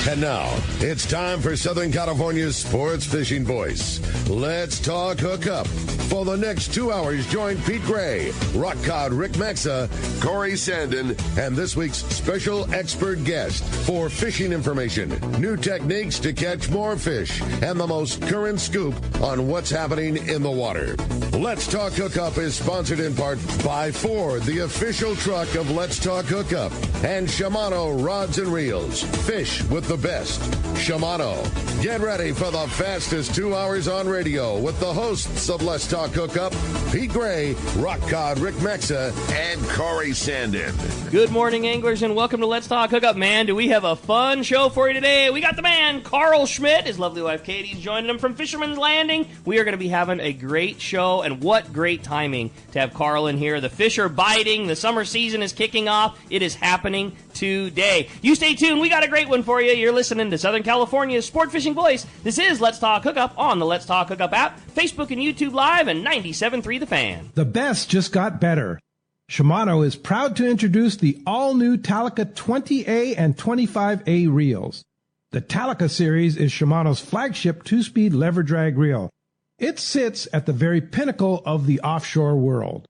And now, it's time for Southern California's sports fishing voice. Let's talk hookup. For the next 2 hours, join Pete Gray, Rock Cod Rick Maxa, Corey Sandin, and this week's special expert guest for fishing information, new techniques to catch more fish, and the most current scoop on what's happening in the water. Let's Talk Hookup is sponsored in part by Ford, the official truck of Let's Talk Hookup, and Shimano Rods and Reels. Fish with the best. Shimano. Get ready for the fastest 2 hours on radio with the hosts of Let's Talk Hookup, Pete Gray, Rock Cod Rick Maxa, and Corey Sandin. Good morning, anglers, and welcome to Let's Talk Hookup. Man, do we have a fun show for you today. We got the man, Carl Schmidt. His lovely wife, Katie's joining him from Fisherman's Landing. We are going to be having a great show, and what great timing to have Carl in here. The fish are biting. The summer season is kicking off. It is happening today. You stay tuned. We got a great one for you. You're listening to Southern California's sport fishing voice. This is Let's Talk Hookup on the Let's Talk Hookup app, Facebook and YouTube Live, and 97.3 The Fan. The best just got better. Shimano is proud to introduce the all-new Talica 20A and 25A reels. The Talica series is Shimano's flagship two-speed lever drag reel. It sits at the very pinnacle of the offshore world.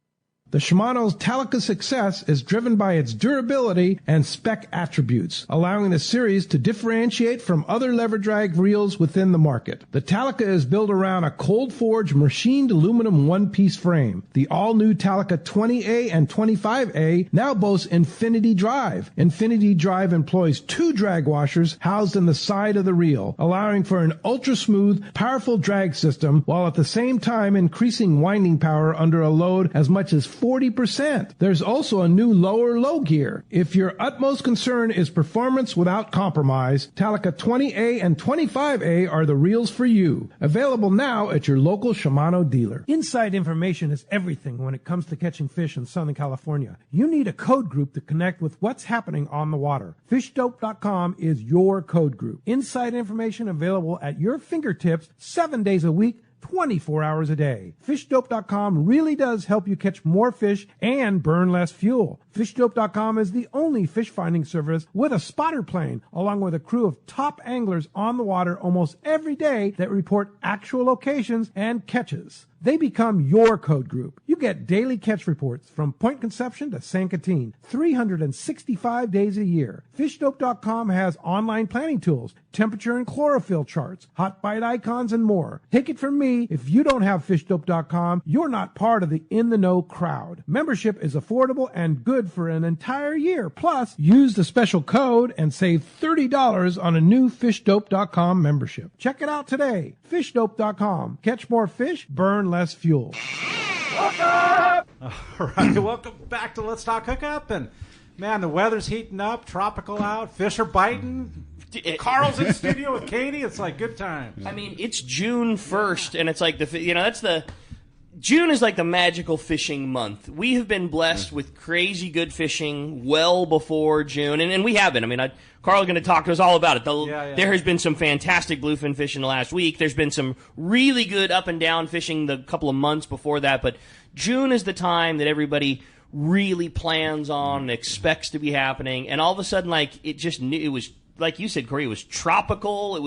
The Shimano's Talica success is driven by its durability and spec attributes, allowing the series to differentiate from other lever drag reels within the market. The Talica is built around a cold-forged machined aluminum one-piece frame. The all-new Talica 20A and 25A now boasts Infinity Drive. Infinity Drive employs two drag washers housed in the side of the reel, allowing for an ultra-smooth, powerful drag system while at the same time increasing winding power under a load as much as 40%. There's also a new lower low gear. If your utmost concern is performance without compromise, Talica 20A and 25A are the reels for you. Available now at your local Shimano dealer. Inside information is everything when it comes to catching fish in Southern California. You need a code group to connect with what's happening on the water. FishDope.com is your code group. Inside information available at your fingertips 7 days a week, 24 hours a day. FishDope.com really does help you catch more fish and burn less fuel. FishDope.com is the only fish finding service with a spotter plane, along with a crew of top anglers on the water almost every day that report actual locations and catches. They become your code group. You get daily catch reports from Point Conception to San Catine, 365 days a year. FishDope.com has online planning tools, temperature and chlorophyll charts, hot bite icons, and more. Take it from me, if you don't have FishDope.com, you're not part of the in-the-know crowd. Membership is affordable and good for an entire year. Plus, use the special code and save $30 on a new FishDope.com membership. Check it out today. FishDope.com. Catch more fish, burn less fuel. Hookup! All right, welcome back to Let's Talk Hookup. And, man, the weather's heating up, tropical out, fish are biting. Carl's in the studio with Katie. It's like good times. I mean, it's June 1st, and it's like June is like the magical fishing month. We have been blessed with crazy good fishing well before June, and we have been. I mean, Carl's going to talk to us all about it. There has been some fantastic bluefin fishing the last week. There's been some really good up and down fishing the couple of months before that, but June is the time that everybody really plans on and expects to be happening, and all of a sudden, it was, like you said, Corey, it was tropical.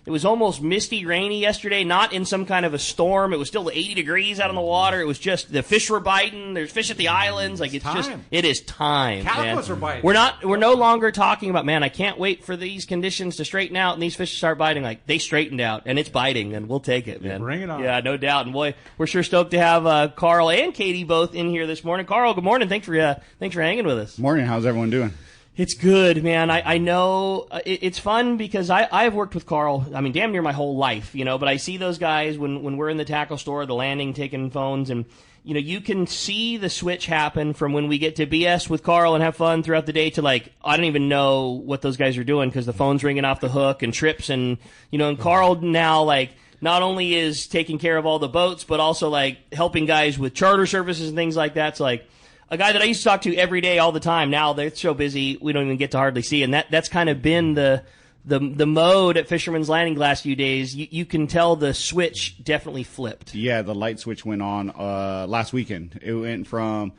It was almost misty, rainy yesterday, not in some kind of a storm. It was still 80 degrees out on the water. It was just, the fish were biting. There's fish at the islands. Like, it is time. Calicos are biting. We're no longer talking about, man, I can't wait for these conditions to straighten out and these fish to start biting. Like, they straightened out, and it's biting, and we'll take it, man. Bring it on. Yeah, no doubt. And boy, we're sure stoked to have Carl and Katie both in here this morning. Carl, good morning. Thanks for hanging with us. Morning. How's everyone doing? It's good, man. I know it's fun because I've worked with Carl, I mean, damn near my whole life, but I see those guys when we're in the tackle store, the landing, taking phones, and, you can see the switch happen from when we get to BS with Carl and have fun throughout the day to, like, I don't even know what those guys are doing because the phone's ringing off the hook and trips and, and Carl now, like, not only is taking care of all the boats, but also, like, helping guys with charter services and things like that. So, like, a guy that I used to talk to every day all the time, now they're so busy we don't even get to hardly see. And that's kind of been the mode at Fisherman's Landing the last few days. You can tell the switch definitely flipped. Yeah, the light switch went on last weekend. It went from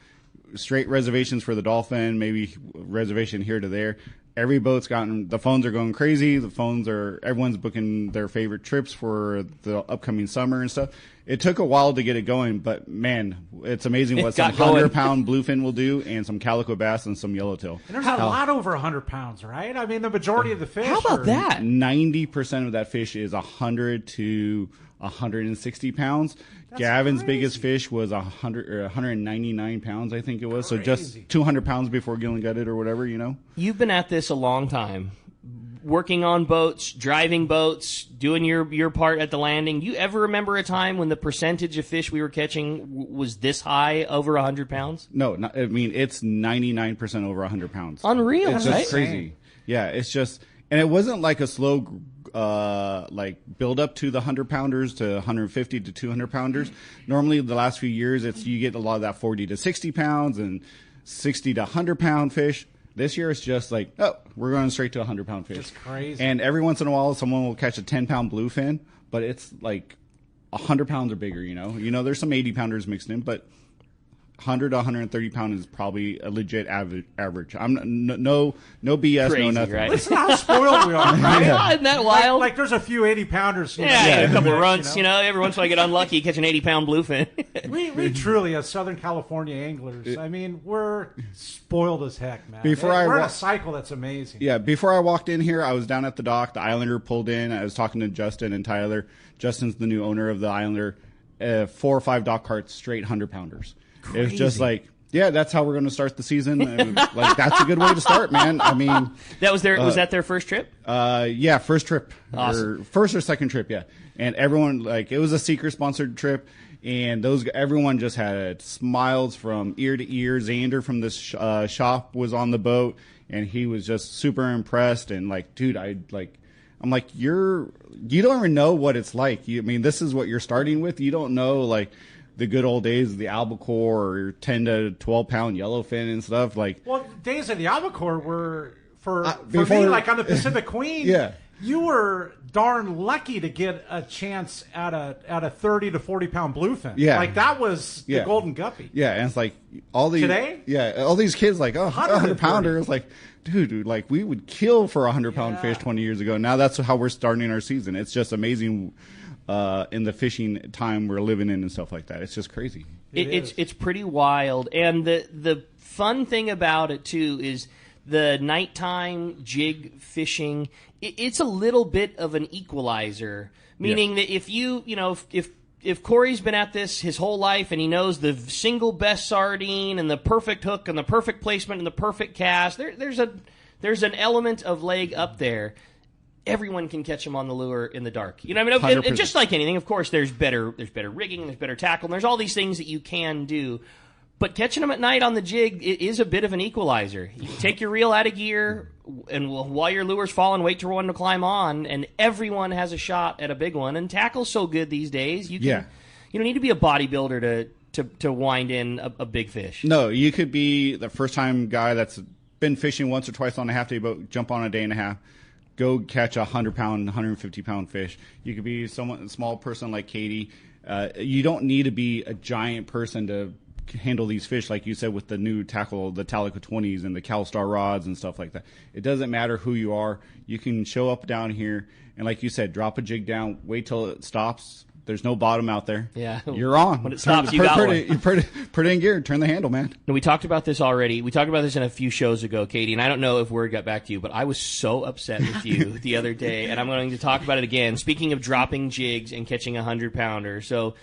straight reservations for the Dolphin, maybe reservation here to there, every boat's the phones are going crazy. Everyone's booking their favorite trips for the upcoming summer and stuff. It took a while to get it going, but man, it's amazing what some 100-pound bluefin will do, and some calico bass and some yellowtail. And there's a lot over 100 pounds, right? I mean, the majority of the fish. How about that? 90% of that fish is 100 to 160 pounds. That's Gavin's crazy. biggest fish was 100 or 199 pounds, I think it was. Crazy. So just 200 pounds before Gillen gutted or whatever, you know. You've been at this a long time, working on boats, driving boats, doing your part at the landing. You ever remember a time when the percentage of fish we were catching was this high, over 100 pounds? No, I mean, it's 99% over 100 pounds. Unreal, It's right? just crazy. Yeah, it's just, and it wasn't like a slow build up to the 100-pounders to 150 to 200-pounders. Normally, the last few years, you get a lot of that 40 to 60 pounds and 60 to 100-pound fish. This year, it's just like, oh, we're going straight to 100-pound fish. That's crazy. And every once in a while, someone will catch a 10-pound bluefin, but it's like 100 pounds or bigger, you know? You know, there's some 80-pounders mixed in, but 100 to 130 pound is probably a legit average. I'm no BS, Crazy, no nothing. right? Listen how spoiled we are, right? Yeah, isn't that wild? Like there's a few 80-pounders. Yeah, a couple of runts, you know? every once in a while I get unlucky, catch an 80-pound bluefin. We truly, as Southern California anglers, I mean, we're spoiled as heck, man. Before we're in a cycle that's amazing. Yeah, before I walked in here, I was down at the dock. The Islander pulled in. I was talking to Justin and Tyler. Justin's the new owner of the Islander. 4 or 5 dock carts, straight 100-pounders. It was just like, yeah, that's how we're going to start the season. And, like, that's a good way to start, man. I mean, That was was that their first trip? yeah, first trip, Awesome. or first or second trip, yeah. And everyone, like, it was a Seeker sponsored trip, and everyone just had smiles from ear to ear. Xander from this shop was on the boat, and he was just super impressed. And like, dude, I'm like, you don't even know what it's like. I mean, this is what you're starting with. You don't know, like, the good old days of the albacore or 10 to 12 pound yellowfin and stuff. Like, Well, days of the albacore were for before- me, like on the Pacific Queen. Yeah. You were darn lucky to get a chance at a 30 to 40 pound bluefin. Yeah. Like that was the Yeah. golden guppy. yeah, and it's like all these Today? all these kids like, oh, 130. 100-pounder. It's like, dude, like we would kill for 100-pound Yeah. fish 20 years ago. Now that's how we're starting our season. It's just amazing in the fishing time we're living in and stuff like that. It's just crazy. It's pretty wild, and the fun thing about it too is the nighttime jig fishing. It's a little bit of an equalizer, meaning that if Corey's been at this his whole life and he knows the single best sardine and the perfect hook and the perfect placement and the perfect cast, there's an element of leg up there. Everyone can catch them on the lure in the dark. You know what I mean? And just like anything, of course, there's better rigging, there's better tackle, and there's all these things that you can do. But catching them at night on the jig is a bit of an equalizer. You take your reel out of gear, and while your lure's falling, wait for one to climb on, and everyone has a shot at a big one. And tackle's so good these days, you don't need to be a bodybuilder to wind in a big fish. No, you could be the first-time guy that's been fishing once or twice on a half-day boat, jump on a day and a half, go catch a 100-pound, 150-pound fish. You could be a small person like Katie. You don't need to be a giant person to handle these fish, like you said, with the new tackle, the Talica 20s and the CalStar rods and stuff like that. It doesn't matter who you are. You can show up down here and, like you said, drop a jig down, wait till it stops. There's no bottom out there. Yeah. You're on. When it stops, you got one. You put it in gear. Turn the handle, man. No, we talked about this already. We talked about this in a few shows ago, Katie, and I don't know if word got back to you, but I was so upset with you the other day, and I'm going to talk about it again. Speaking of dropping jigs and catching a 100-pounder. So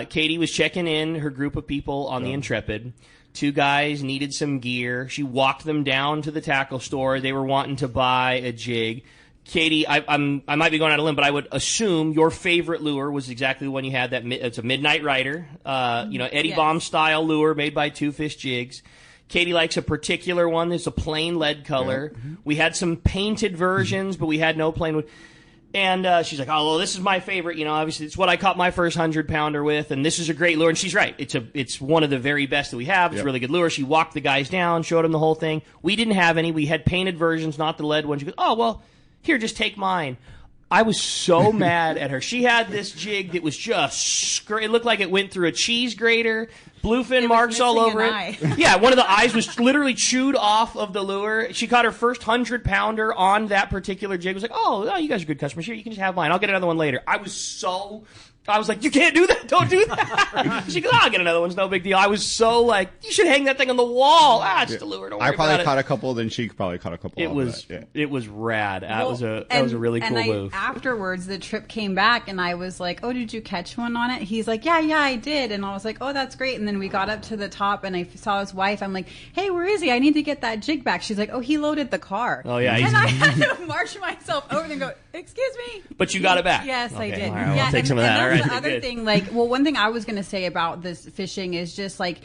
Katie was checking in her group of people on the Intrepid. 2 guys needed some gear. She walked them down to the tackle store. They were wanting to buy a jig. Katie, I might be going out on a limb, but I would assume your favorite lure was exactly the one you had. It's a Midnight Rider, Eddie Baum style lure made by Two Fish Jigs. Katie likes a particular one. It's a plain lead color. Yeah. Mm-hmm. We had some painted versions, but we had no plain wood. And she's like, oh, well, this is my favorite. Obviously, it's what I caught my first 100-pounder with, and this is a great lure. And she's right. It's one of the very best that we have. It's a really good lure. She walked the guys down, showed them the whole thing. We didn't have any. We had painted versions, not the lead ones. She goes, oh, well, here, just take mine. I was so mad at her. She had this jig that was just, it looked like it went through a cheese grater, bluefin marks all over it. Yeah, one of the eyes was literally chewed off of the lure. She caught her first 100-pounder on that particular jig. Was like, oh, you guys are good customers. Here, you can just have mine. I'll get another one later. I was like, you can't do that. Don't do that. She goes, I'll get another one. It's no big deal. I was so like, you should hang that thing on the wall. It's just a lure. Don't worry I probably about caught a couple, then she probably caught a couple. It was rad. That was a really cool move. Afterwards, the trip came back, and I was like, oh, did you catch one on it? He's like, yeah, I did. And I was like, oh, that's great. And then we got up to the top, and I saw his wife. I'm like, hey, where is he? I need to get that jig back. She's like, oh, he loaded the car. Oh, yeah. And I had to march myself over and go, excuse me. But you got it back. Yes, I did. All right, I'll take some of that. All right, the other thing, one thing I was going to say about this fishing is just like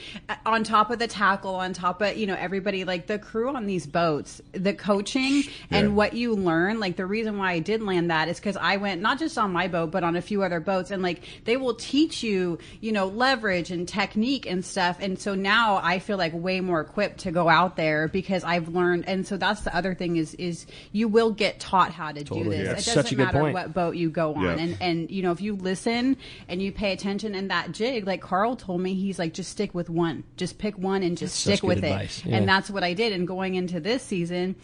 on top of the tackle, on top of, everybody, like the crew on these boats, the coaching and what you learn. Like the reason why I did land that is because I went not just on my boat, but on a few other boats, and like they will teach you, leverage and technique and stuff. And so now I feel like way more equipped to go out there because I've learned. And so that's the other thing is you will get taught how to do this. Yeah. It Such doesn't a good matter point. what boat you go on. Yeah. And if you listen and you pay attention in that jig, like Carl told me, he's like, just stick with one. Just pick one and just stick with it. Yeah. And that's what I did. And going into this season,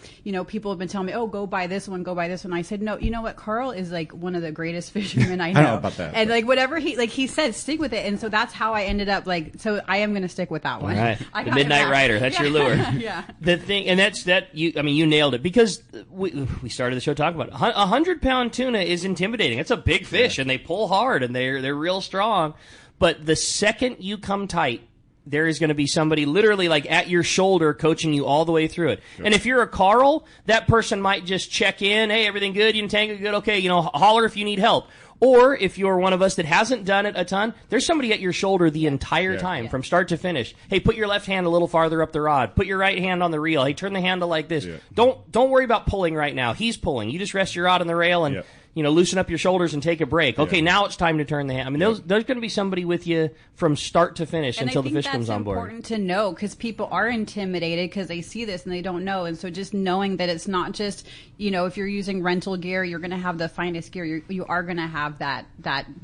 people have been telling me, oh, go buy this one, go buy this one. I said, no, you know what? Carl is like one of the greatest fishermen I know. I don't know about that. And like whatever he said, stick with it. And so that's how I ended up so I am going to stick with that one. All right. The Midnight Rider. That's your lure. Yeah. The thing, and that's that. You nailed it because we started the show talking about it. 100-pound tuna is intimidating. It's a big fish, and they pull hard, and they're real strong. But the second you come tight, there is going to be somebody literally like at your shoulder coaching you all the way through it. Yep. And if you're a Carl, that person might just check in. Hey, everything good? You entangle good? Okay, holler if you need help. Or if you're one of us that hasn't done it a ton, there's somebody at your shoulder the entire time from start to finish. Hey, put your left hand a little farther up the rod. Put your right hand on the reel. Hey, turn the handle like this. Yeah. Don't worry about pulling right now. He's pulling. You just rest your rod on the rail and loosen up your shoulders and take a break. Okay, now it's time to turn the hand. I mean, there's going to be somebody with you from start to finish until the fish comes on board. And I think that's important to know because people are intimidated because they see this and they don't know. And so just knowing that it's not just, if you're using rental gear, you're going to have the finest gear. You are going to have that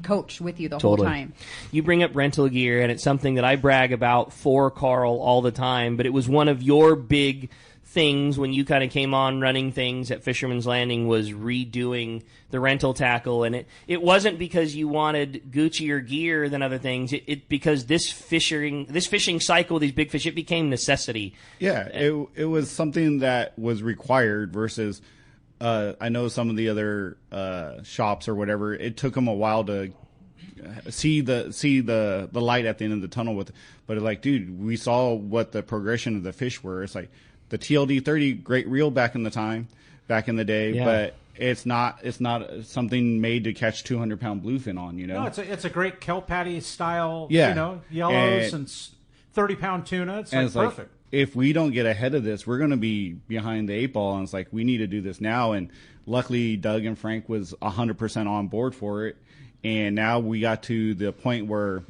coach with you the whole time. You bring up rental gear, and it's something that I brag about for Carl all the time, but it was one of your big things when you kind of came on running things at Fisherman's Landing was redoing the rental tackle, and it wasn't because you wanted Guccier gear than other things. It because this fishing cycle, these big fish, it became necessity. Yeah, it was something that was required versus I know some of the other shops or whatever. It took them a while to see the light at the end of the tunnel with, but like, dude, we saw what the progression of the fish were. It's like the TLD 30, great reel back in the day, but it's not something made to catch 200-pound bluefin on. No, it's a great kelp patty style. Yellows and 30-pound tuna. It's perfect. Like, if we don't get ahead of this, we're going to be behind the 8 ball. And it's like we need to do this now. And luckily, Doug and Frank was 100% on board for it. And now we got to the point where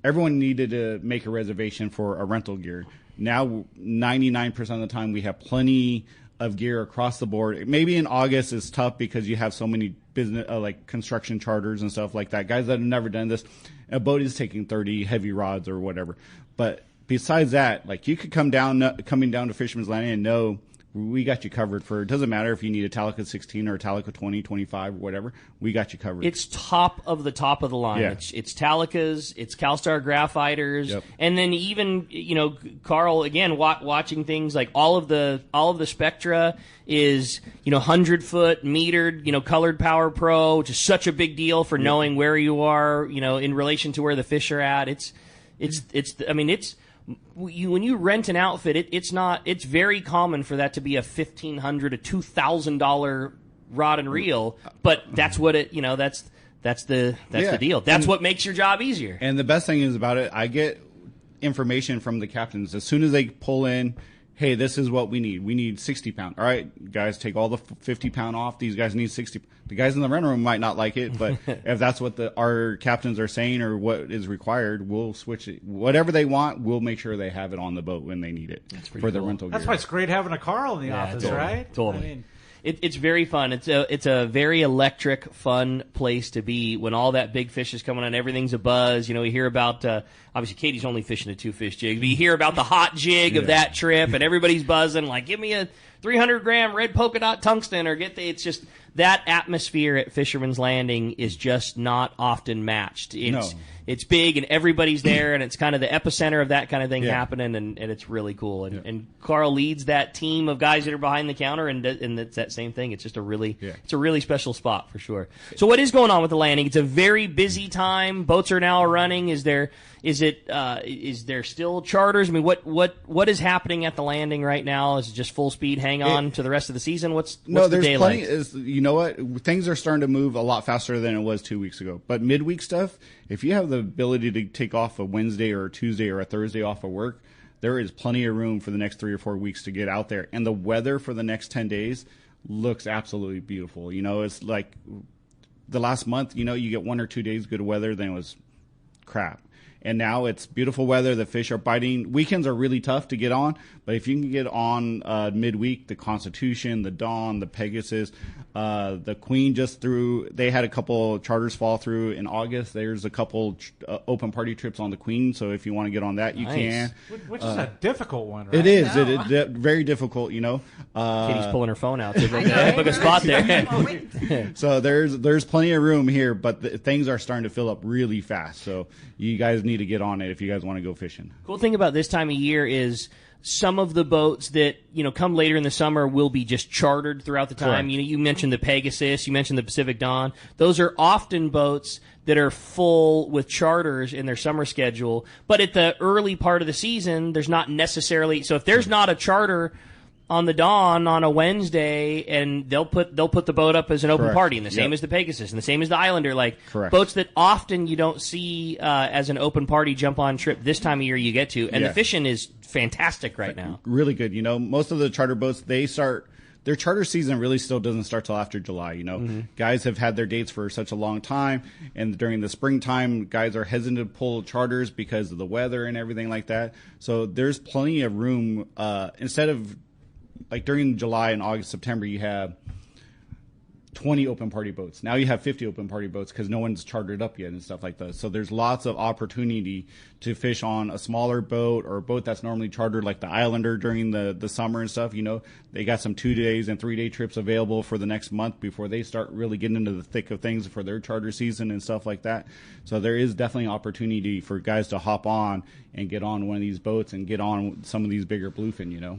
everyone needed to make a reservation for a rental gear. Now, 99% of the time, we have plenty of gear across the board. Maybe in August is tough because you have so many business, like construction charters and stuff like that. Guys that have never done this, a boat is taking 30 heavy rods or whatever. But besides that, like you could coming down to Fisherman's Landing and know we got you covered for. It doesn't matter if you need a Talica 16 or a Talica 20, 25 or whatever. We got you covered. It's top of the line. Yeah. It's Talicas, it's CalStar Graphiters, and then even Carl again watching things like all of the Spectra is 100-foot metered Colored Power Pro, which is such a big deal for knowing where you are in relation to where the fish are at. When you rent an outfit, it's very common for that to be a $1,500 to $2,000 rod and reel, but that's what that's the deal. That's what makes your job easier. And the best thing is about it, I get information from the captains as soon as they pull in. Hey, this is what we need. We need 60 pound. All right, guys, take all the 50 pound off. These guys need 60. The guys in the rental room might not like it, but if that's what our captains are saying or what is required, we'll switch it. Whatever they want, we'll make sure they have it on the boat when they need it for the rental gear. That's why it's great having a Carl in the office, right? Totally. it's very fun. It's a very electric, fun place to be when all that big fish is coming on. Everything's a buzz. You know, we hear about obviously Katie's only fishing a 2-fish jig, but you hear about the hot jig of that trip, and everybody's buzzing like, give me a 300-gram red polka dot tungsten, or it's just that atmosphere at Fisherman's Landing is just not often matched. It's big, and everybody's there, and it's kind of the epicenter of that kind of thing happening, and it's really cool. And Carl leads that team of guys that are behind the counter, and it's that same thing. It's just a really special spot for sure. So what is going on with the landing? It's a very busy time. Boats are now running. Is there still charters? I mean, what is happening at the landing right now? Is it just full speed, hang on to the rest of the season? What's the day like? You know what? Things are starting to move a lot faster than it was 2 weeks ago. But midweek stuff, if you have the ability to take off a Wednesday or a Tuesday or a Thursday off of work, there is plenty of room for the next 3 or 4 weeks to get out there. And the weather for the next 10 days looks absolutely beautiful. You know, it's like the last month, you know, you get 1 or 2 days good weather, then it was crap. And now it's beautiful weather. The fish are biting. Weekends are really tough to get on, but if you can get on midweek, the Constitution, the Dawn, the Pegasus, the Queen just threw. They had a couple charters fall through in August. There's a couple open party trips on the Queen, so if you want to get on that, you can. Which is a difficult one, right? It is. It is very difficult, you know. Katie's pulling her phone out. Book a spot there. So there's plenty of room here, but things are starting to fill up really fast. So you guys need to get on it if you guys want to go fishing. Cool thing about this time of year is some of the boats that, you know, come later in the summer will be just chartered throughout the time. Correct. You know, you mentioned the Pegasus, you mentioned the Pacific Dawn. Those are often boats that are full with charters in their summer schedule. But at the early part of the season, there's not necessarily, so if there's not a charter on the Dawn on a Wednesday, and they'll put the boat up as an open party, and the same as the Pegasus, and the same as the Islander, like boats that often you don't see as an open party jump on trip this time of year you get to, and the fishing is fantastic right now. Really good. You know, most of the charter boats, their charter season really still doesn't start till after July. You know, guys have had their dates for such a long time, and during the springtime, guys are hesitant to pull charters because of the weather and everything like that. So there's plenty of room. Instead of like during July and August, September, you have 20 open party boats. Now you have 50 open party boats because no one's chartered up yet and stuff like that. So there's lots of opportunity to fish on a smaller boat or a boat that's normally chartered, like the Islander during the summer and stuff. You know, they got some 2 days and 3 day trips available for the next month before they start really getting into the thick of things for their charter season and stuff like that. So there is definitely opportunity for guys to hop on and get on one of these boats and get on some of these bigger bluefin, you know.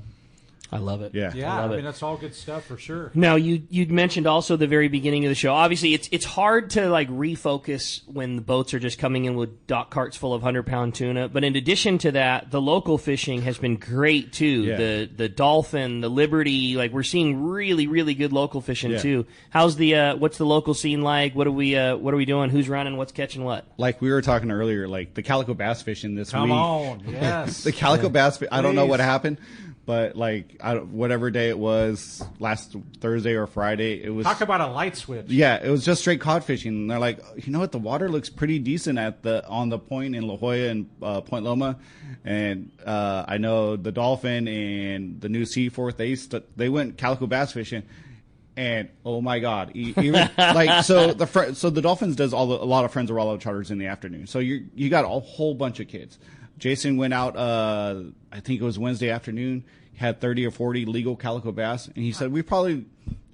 I love it. Yeah, I love it. mean, that's all good stuff for sure. Now, you'd mentioned also the very beginning of the show. Obviously, it's hard to like refocus when the boats are just coming in with dock carts full of 100-pound tuna. But in addition to that, the local fishing has been great too. Yeah. The Dolphin, the Liberty, like we're seeing really, really good local fishing too. How's what's the local scene like? What are we doing? Who's running? What's catching what? Like we were talking earlier, like the calico bass fishing this week. Come on, yes. The calico bass. I don't know what happened. But, like, whatever day it was, last Thursday or Friday, it was... Talk about a light switch. Yeah, it was just straight cod fishing. And they're like, you know what, the water looks pretty decent on the point in La Jolla and Point Loma. And I know the Dolphin and the new Seaforth, they went calico bass fishing. And, oh, my God. Even, like, so the Dolphins does a lot of Friends of Rollo charters in the afternoon. So you got a whole bunch of kids. Jason went out, I think it was Wednesday afternoon, had 30 or 40 legal calico bass, and he said we probably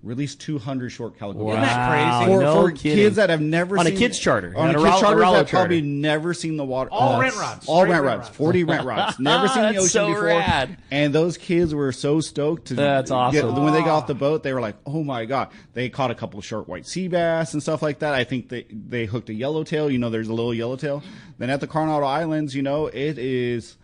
released 200 short calico bass. Isn't that crazy? For kids that have never on seen... a kid's charter. On a kid's charter that probably never seen the water. All rent rods. All rent rods. 40 rent rods. Never seen the ocean before. Rad. And those kids were so stoked to That's awesome. When they got off the boat, they were like, oh my God. They caught a couple of short white sea bass and stuff like that. I think they hooked a yellowtail. You know, there's a little yellowtail. Then at the Coronado Islands, you know, it is...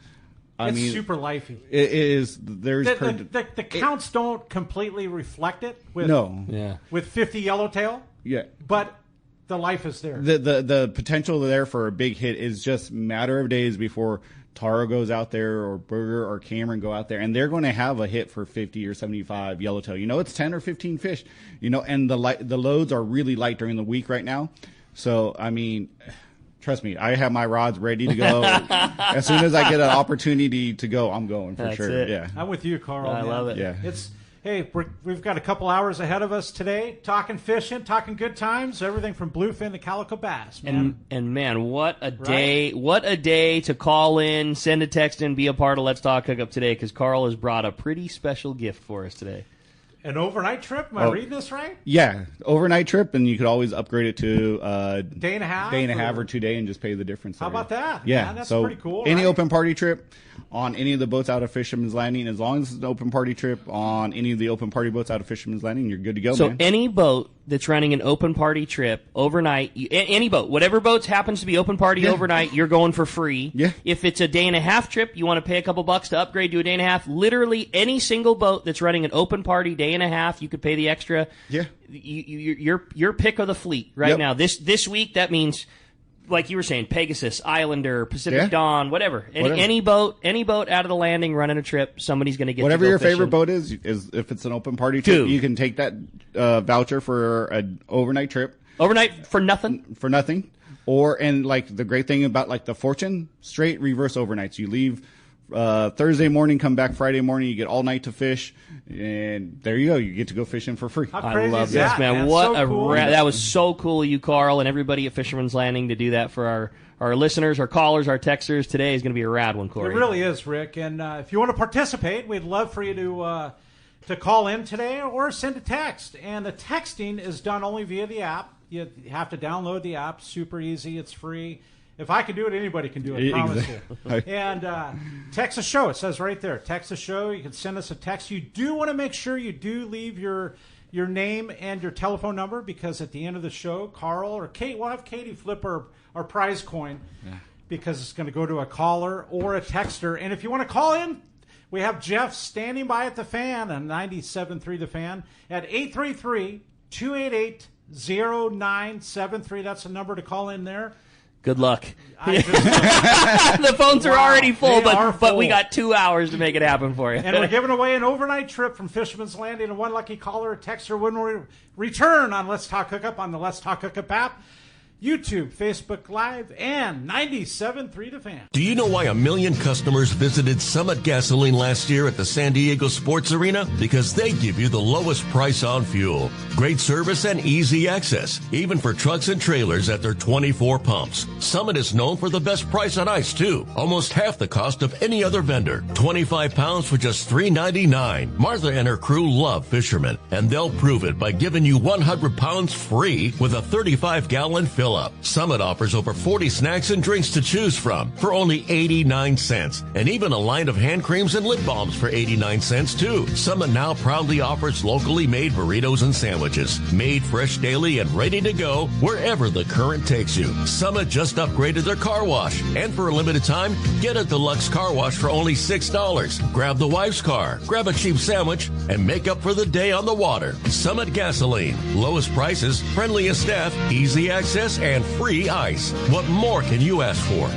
It's super lifey. It is. There's the counts don't completely reflect it. With 50 yellowtail. Yeah. But the life is there. The potential there for a big hit is just a matter of days before Taro goes out there or Berger or Cameron go out there, and they're going to have a hit for 50 or 75 yellowtail. You know, it's 10 or 15 fish. You know, and the loads are really light during the week right now. So I mean. Trust me, I have my rods ready to go. As soon as I get an opportunity to go, I'm going for sure. It. Yeah, I'm with you, Carl. I love it. Yeah, Hey, we've got a couple hours ahead of us today, talking fishing, talking good times, everything from bluefin to calico bass, man. And man, what a day! What a day to call in, send a text in, be a part of Let's Talk Hookup today, because Carl has brought a pretty special gift for us today. An overnight trip? Am I reading this right? Yeah, overnight trip, and you could always upgrade it to day and a half or 2 day and just pay the difference. How about that? Yeah, man, that's so pretty cool. Any open party trip on any of the boats out of Fisherman's Landing, as long as it's an open party trip on any of the open party boats out of Fisherman's Landing, you're good to go, so man. Any boat that's running an open party trip overnight, any boat, whatever boat happens to be open party overnight, you're going for free. Yeah. If it's a day and a half trip, you want to pay a couple bucks to upgrade to a day and a half. Literally any single boat that's running an open party day and a half, you could pay the extra. Yeah. Your pick of the fleet right now. This week, that means, like you were saying, Pegasus, Islander, Pacific Dawn, whatever. Any boat out of the landing running a trip, somebody's going to get whatever to go your fishing. favorite boat is if it's an open party trip, you can take that voucher for an overnight trip. Overnight for nothing? For nothing. And like the great thing about like the Fortune, straight reverse overnights. You leave Thursday morning, come back Friday morning, you get all night to fish, and there you go. You get to go fishing for free. I love this, man. What so cool. That was so cool of you, Carl, and everybody at Fisherman's Landing to do that for our listeners, our callers, our texters. Today is going to be a rad one, Corey. It really is, Rick. And if you want to participate, we'd love for you to call in today or send a text. And the texting is done only via the app. You have to download the app. Super easy. It's free. If I can do it, anybody can do it. I promise you. And text the show. It says right there, text the show. You can send us a text. You do want to make sure you do leave your name and your telephone number, because at the end of the show, Carl or Kate, we'll have Katie flip our prize coin because it's going to go to a caller or a texter. And if you want to call in, we have Jeff standing by at the Fan on 97.3 The Fan at 833-288-0973. That's the number to call in there. Good luck. The phones are already full, but we got 2 hours to make it happen for you. And we're giving away an overnight trip from Fisherman's Landing, and one lucky caller or texter will return on Let's Talk Hookup on the Let's Talk Hookup app, YouTube, Facebook Live, and 97.3 The Fan. Do you know why 1 million customers visited Summit Gasoline last year at the San Diego Sports Arena? Because they give you the lowest price on fuel, great service, and easy access, even for trucks and trailers at their 24 pumps. Summit is known for the best price on ice, too. Almost half the cost of any other vendor. 25 pounds for just $3.99. Martha and her crew love Fisherman, and they'll prove it by giving you 100 pounds free with a 35-gallon fill up. Summit offers over 40 snacks and drinks to choose from for only 89 cents, and even a line of hand creams and lip balms for 89 cents too. Summit now proudly offers locally made burritos and sandwiches, made fresh daily and ready to go wherever the current takes you. Summit just upgraded their car wash, and for a limited time, get a deluxe car wash for only $6. Grab the wife's car, grab a cheap sandwich, and make up for the day on the water. Summit Gasoline, lowest prices, friendliest staff, easy access, and free ice. What more can you ask for?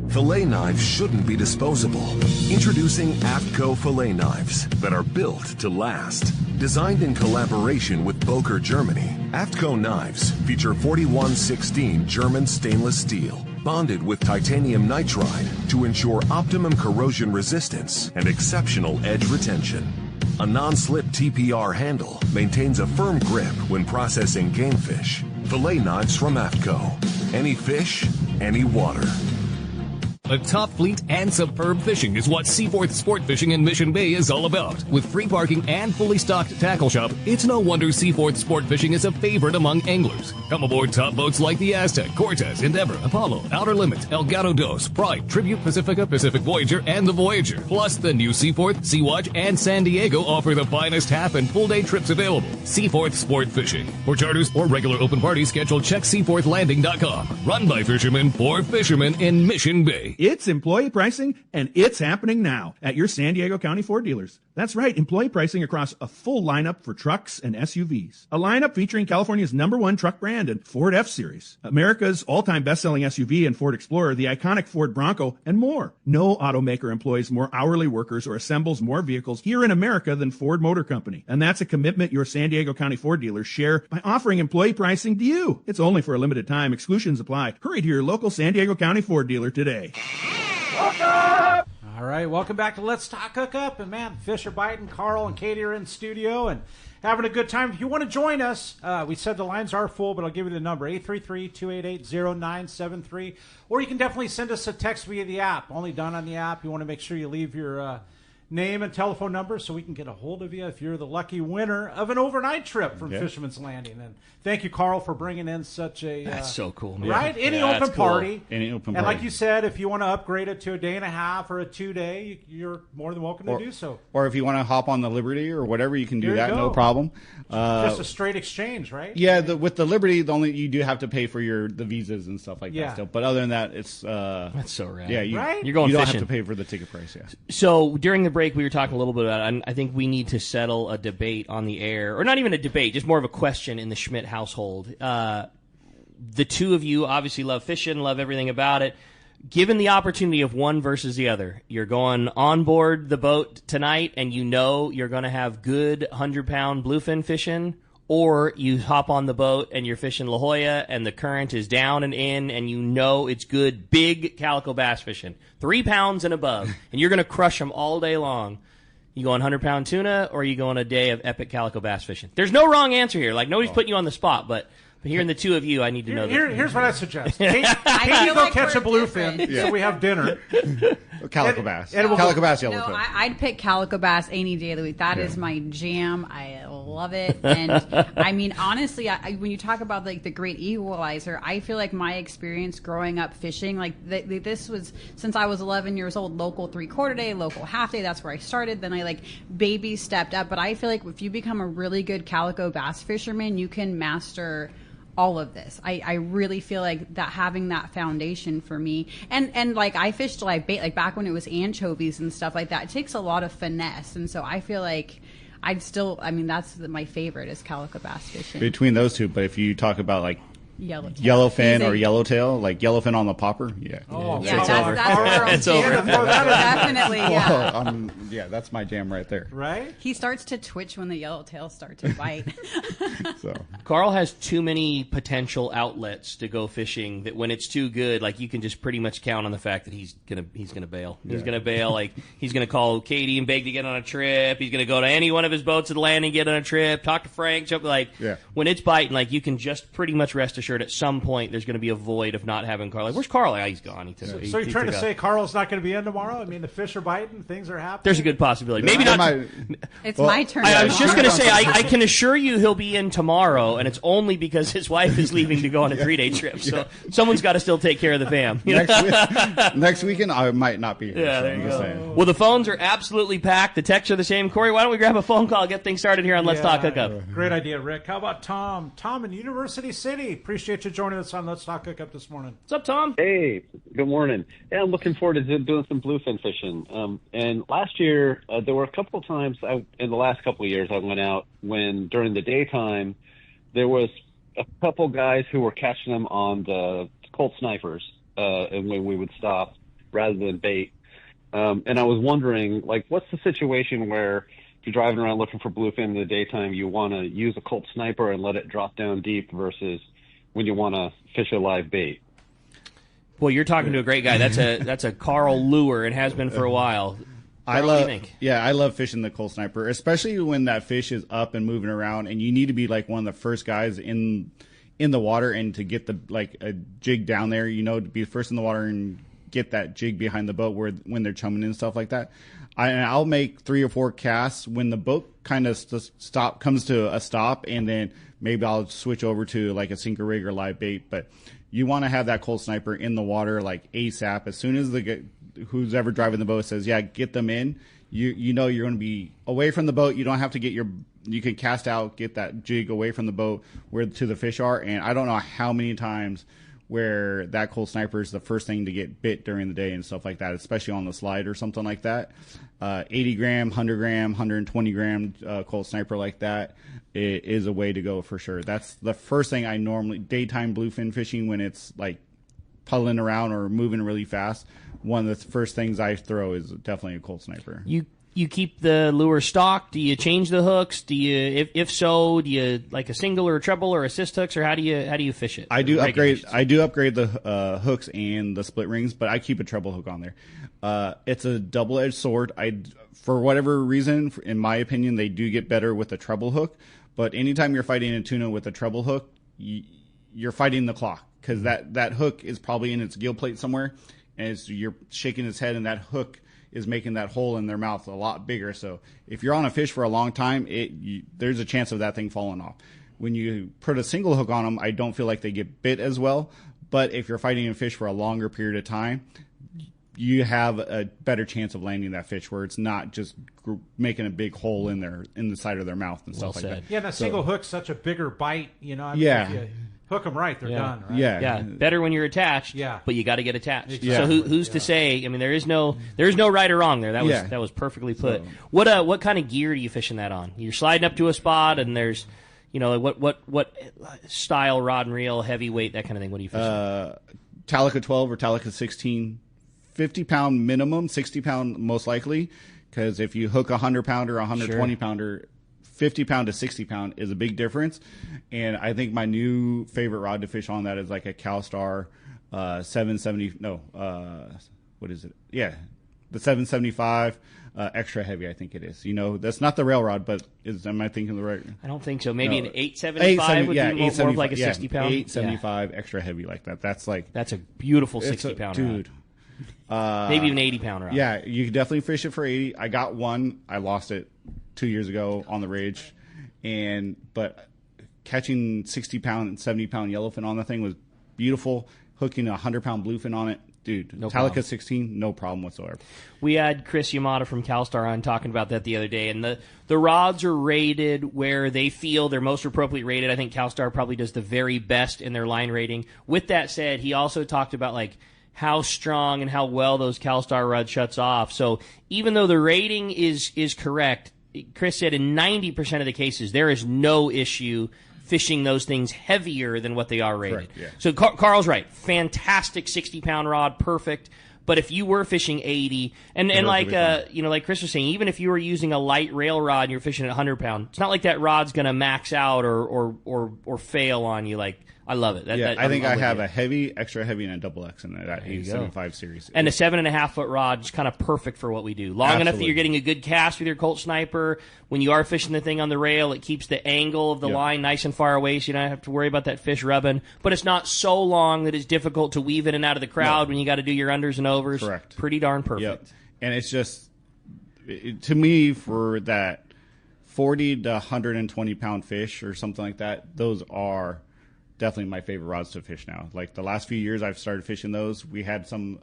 Fillet knives shouldn't be disposable. Introducing AFTCO fillet knives that are built to last. Designed in collaboration with Boker, Germany, AFTCO knives feature 4116 German stainless steel, bonded with titanium nitride to ensure optimum corrosion resistance and exceptional edge retention. A non-slip TPR handle maintains a firm grip when processing game fish. Fillet knives from AFTCO. Any fish, any water. A top fleet and superb fishing is what Seaforth Sport Fishing in Mission Bay is all about. With free parking and fully stocked tackle shop, it's no wonder Seaforth Sport Fishing is a favorite among anglers. Come aboard top boats like the Aztec, Cortez, Endeavor, Apollo, Outer Limit, El Gato Dos, Pride, Tribute, Pacifica, Pacific Voyager, and the Voyager. Plus, the new Seaforth, Sea-Watch, and San Diego offer the finest half and full day trips available. Seaforth Sport Fishing. For charters or regular open parties, schedule check seaforthlanding.com. Run by fishermen for fishermen in Mission Bay. It's employee pricing, and it's happening now at your San Diego County Ford dealers. That's right, employee pricing across a full lineup for trucks and SUVs. A lineup featuring California's #1 truck brand and Ford F-Series, America's all-time best-selling SUV and Ford Explorer, the iconic Ford Bronco, and more. No automaker employs more hourly workers or assembles more vehicles here in America than Ford Motor Company. And that's a commitment your San Diego County Ford dealers share by offering employee pricing to you. It's only for a limited time. Exclusions apply. Hurry to your local San Diego County Ford dealer today. All right, welcome back to Let's Talk Hookup. And man, fish are biting. Carl and Katie are in studio and having a good time. If you want to join us, we said the lines are full, but I'll give you the number, 833-288-0973. Or you can definitely send us a text via the app. Only done on the app. You want to make sure you leave your name and telephone number so we can get a hold of you if you're the lucky winner of an overnight trip from Fisherman's Landing. And thank you, Carl, for bringing in such a... That's so cool, man. Right? Any open party. Any open party. And like you said, if you want to upgrade it to a day and a half or a 2-day, you're more than welcome to do so. Or if you want to hop on the Liberty or whatever, you can do that, no problem. Just a straight exchange, right? Yeah, with the Liberty, you do have to pay for the visas and stuff like that still. But other than that, it's... That's so rad. Yeah, you're going you don't fishing. have to pay for the ticket price, yeah. So during the break, we were talking a little bit about it. I think we need to settle a debate on the air, or not even a debate, just more of a question in the Schmidt household. The two of you obviously love fishing, love everything about it. Given the opportunity of one versus the other, you're going on board the boat tonight and you know you're going to have good 100-pound bluefin fishing, or you hop on the boat and you're fishing La Jolla and the current is down and in and you know it's good big calico bass fishing, 3 pounds and above, and you're going to crush them all day long. You going 100-pound tuna, or you going a day of epic calico bass fishing? There's no wrong answer here. Like, nobody's putting you on the spot, but hearing the two of you, I need to know. Here's what I suggest. Katie, go catch a bluefin, so we have dinner. Calico bass. Calico bass, yellowfin. No, I'd pick calico bass any day of the week. That is my jam. I love it. And I mean, honestly, when you talk about like the great equalizer, I feel like my experience growing up fishing, like this was since I was 11 years old, local 3/4 day, local half day. That's where I started. Then I like baby stepped up. But I feel like if you become a really good calico bass fisherman, you can master all of this. I really feel like that having that foundation for me, and like I fished live bait, like back when it was anchovies and stuff like that, it takes a lot of finesse, and so I feel like that's my favorite is calico bass fishing. Between those two, but if you talk about like yellowfin or yellowtail, like yellowfin on the popper, yeah, that's over. Definitely, yeah. Well, that's my jam right there. Right? He starts to twitch when the yellowtails start to bite. So Carl has too many potential outlets to go fishing that when it's too good, like you can just pretty much count on the fact that he's gonna bail. He's gonna bail. Like he's gonna call Katie and beg to get on a trip. He's gonna go to any one of his boats at the landing, get on a trip, talk to Frank. When it's biting, like you can just pretty much rest assured at some point there's going to be a void of not having Carl. Like, where's Carl? Like, he's gone. So you're trying to say Carl's not going to be in tomorrow? I mean, the fish are biting, things are happening. There's a good possibility. Maybe not. It's my turn. I was just going to say, I can assure you he'll be in tomorrow, and it's only because his wife is leaving to go on a 3-day trip. So someone's got to still take care of the fam. Next weekend, I might not be here. Yeah, so I'm just saying. Well, the phones are absolutely packed. The texts are the same. Corey, why don't we grab a phone call, get things started here on Let's Talk Hookup? Great idea, Rick. How about Tom? Tom in University City. Appreciate you joining us on Let's Talk Hookup this morning. What's up, Tom? Hey, good morning. Yeah, I'm looking forward to doing some bluefin fishing. And last year, there were a couple of times in the last couple of years I went out when during the daytime there was a couple guys who were catching them on the Colt snipers, and when we would stop rather than bait. And I was wondering, like, what's the situation where if you're driving around looking for bluefin in the daytime, you want to use a Colt sniper and let it drop down deep versus when you want to fish a live bait? Well, you're talking to a great guy. That's a Carl lure and has been for a while. Carl, what do you think? Yeah, I love fishing the Colt sniper, especially when that fish is up and moving around, and you need to be like one of the first guys in the water, and to get a jig down there, to be the first in the water and get that jig behind the boat when they're chumming and stuff like that. I'll make 3 or 4 casts when the boat kind of comes to a stop, and then maybe I'll switch over to like a sinker rig or live bait. But you want to have that Colt sniper in the water like ASAP. As soon as who's ever driving the boat says, yeah, get them in, you know you're going to be away from the boat. You don't have to you can cast out, get that jig away from the boat where the fish are. And I don't know how many times where that Colt sniper is the first thing to get bit during the day and stuff like that, especially on the slide or something like that. 80 gram, 100 gram, 120 gram Colt sniper like that is a way to go for sure. That's the first thing I normally, daytime bluefin fishing when it's like puddling around or moving really fast, one of the first things I throw is definitely a Colt sniper. you keep the lure stocked? Do you change the hooks? Do you, if so, do you like a single or a treble or assist hooks, or how do you fish it? I do upgrade the hooks and the split rings, but I keep a treble hook on there. It's a double-edged sword. For whatever reason, in my opinion, they do get better with a treble hook. But anytime you're fighting a tuna with a treble hook, you're fighting the claw, because that hook is probably in its gill plate somewhere, and you're shaking its head, and that hook is making that hole in their mouth a lot bigger. So if you're on a fish for a long time, there's a chance of that thing falling off. When you put a single hook on them, I don't feel like they get bit as well. But if you're fighting a fish for a longer period of time, you have a better chance of landing that fish, where it's not just making a big hole in the side of their mouth and stuff like that. Yeah, that single hook's such a bigger bite. You know, yeah. If you hook them right, they're done. Right? Yeah. Better when you're attached. Yeah. But you got to get attached. Exactly. So who's to say? I mean, there is no right or wrong there. That was perfectly put. So, what kind of gear are you fishing that on? You're sliding up to a spot, and there's, what style rod and reel, heavyweight, that kind of thing. What are you fishing? Talica 12 or Talica 16. 50-pound minimum, 60-pound most likely, because if you hook a 100-pounder, a 120-pounder, 50-pound to 60-pound is a big difference. And I think my new favorite rod to fish on that is like a CalStar 770. No, what is it? Yeah, the 775 extra heavy. I think it is. That's not the rail rod, but am I thinking the right? I don't think so. Maybe an 875 would be more of like a 60-pound. 875 extra heavy like that. That's a beautiful 60-pound dude. Maybe even 80-pounder. Yeah, you can definitely fish it for 80. I got one. I lost it 2 years ago on the Rage, but catching 60-pound and 70-pound yellowfin on the thing was beautiful. Hooking a 100-pound bluefin on it, dude. No Talica problem. 16, no problem whatsoever. We had Chris Yamada from CalStar on talking about that the other day, and the rods are rated where they feel they're most appropriately rated. I think CalStar probably does the very best in their line rating. With that said, he also talked about how strong and how well those CalStar rods shuts off. So even though the rating is correct, Chris said in 90% of the cases there is no issue fishing those things heavier than what they are rated. Correct, yeah. So Carl's right. Fantastic 60-pound rod, perfect. But if you were fishing 80, and like like Chris was saying, even if you were using a light rail rod and you're fishing at 100 pound, it's not like that rod's going to max out or fail on you. I love it. I think I have a heavy, extra heavy, and a double X in that 875 series. And a 7.5 foot rod is kind of perfect for what we do. Long enough that you're getting a good cast with your Colt Sniper. When you are fishing the thing on the rail, it keeps the angle of the line nice and far away, so you don't have to worry about that fish rubbing. But it's not so long that it's difficult to weave in and out of the crowd when you got to do your unders and overs. Correct. Pretty darn perfect. Yep. And it's just, to me, for that 40 to 120 pound fish or something like that, those are definitely my favorite rods to fish now. Like the last few years I've started fishing those. We had some,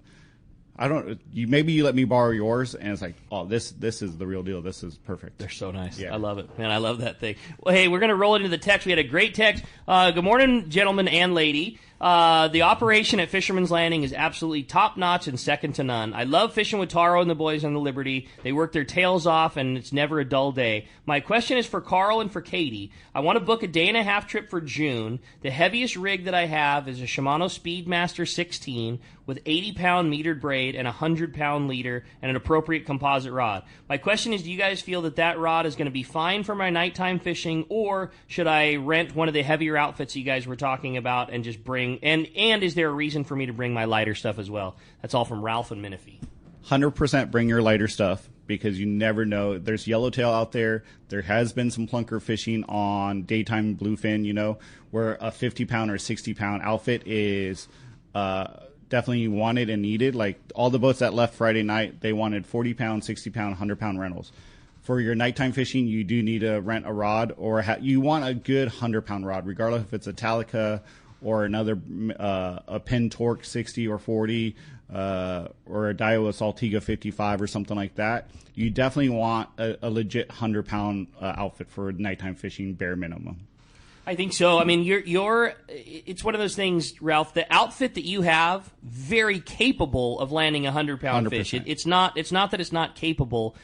maybe you let me borrow yours, and it's like, oh, this is the real deal. This is perfect. They're so nice. Yeah. I love it. Man, I love that thing. Well, hey, we're going to roll into the text. We had a great text. Good morning, gentlemen and lady. The operation at Fisherman's Landing is absolutely top-notch and second to none. I love fishing with Taro and the boys on the Liberty. They work their tails off, and it's never a dull day. My question is for Carl and for Katie. I want to book a day-and-a-half trip for June. The heaviest rig that I have is a Shimano Speedmaster 16 with 80-pound metered braid and a 100-pound leader and an appropriate composite rod. My question is, do you guys feel that rod is going to be fine for my nighttime fishing, or should I rent one of the heavier outfits you guys were talking about and just bring... And is there a reason for me to bring my lighter stuff as well? That's all from Ralph and Menifee. 100% bring your lighter stuff, because you never know. There's yellowtail out there. There has been some plunker fishing on daytime bluefin, where a 50-pound or 60-pound outfit is definitely wanted and needed. Like all the boats that left Friday night, they wanted 40-pound, 60-pound, 100-pound rentals. For your nighttime fishing, you do need to rent a rod, or you want a good 100-pound rod, regardless if it's a Talica or another a Penn Torque 60 or 40, or a Daiwa Saltiga 55 or something like that. You definitely want a legit 100-pound outfit for nighttime fishing, bare minimum. I think so. I mean, it's one of those things, Ralph. The outfit that you have, very capable of landing a 100-pound fish. It's not that it's not capable,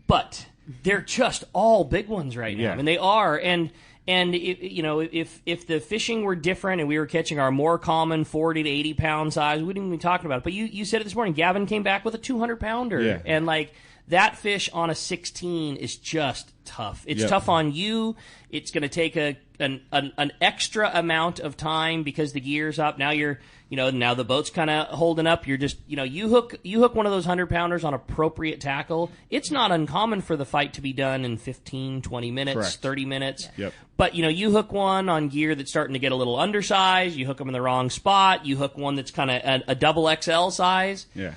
but they're just all big ones right now. Yeah. I mean, they are. And if the fishing were different and we were catching our more common 40 to 80 pound size, we wouldn't even be talking about it. But you said it this morning. Gavin came back with a 200 pounder, yeah. And that fish on a 16 is just tough. It's tough on you. It's going to take an extra amount of time because the gear's up. Now now the boat's kind of holding up. You're just, you hook one of those 100-pounders on appropriate tackle. It's not uncommon for the fight to be done in 15, 20 minutes, Correct. 30 minutes. Yep. But, you hook one on gear that's starting to get a little undersized. You hook them in the wrong spot. You hook one that's kind of a double XL size. Yeah.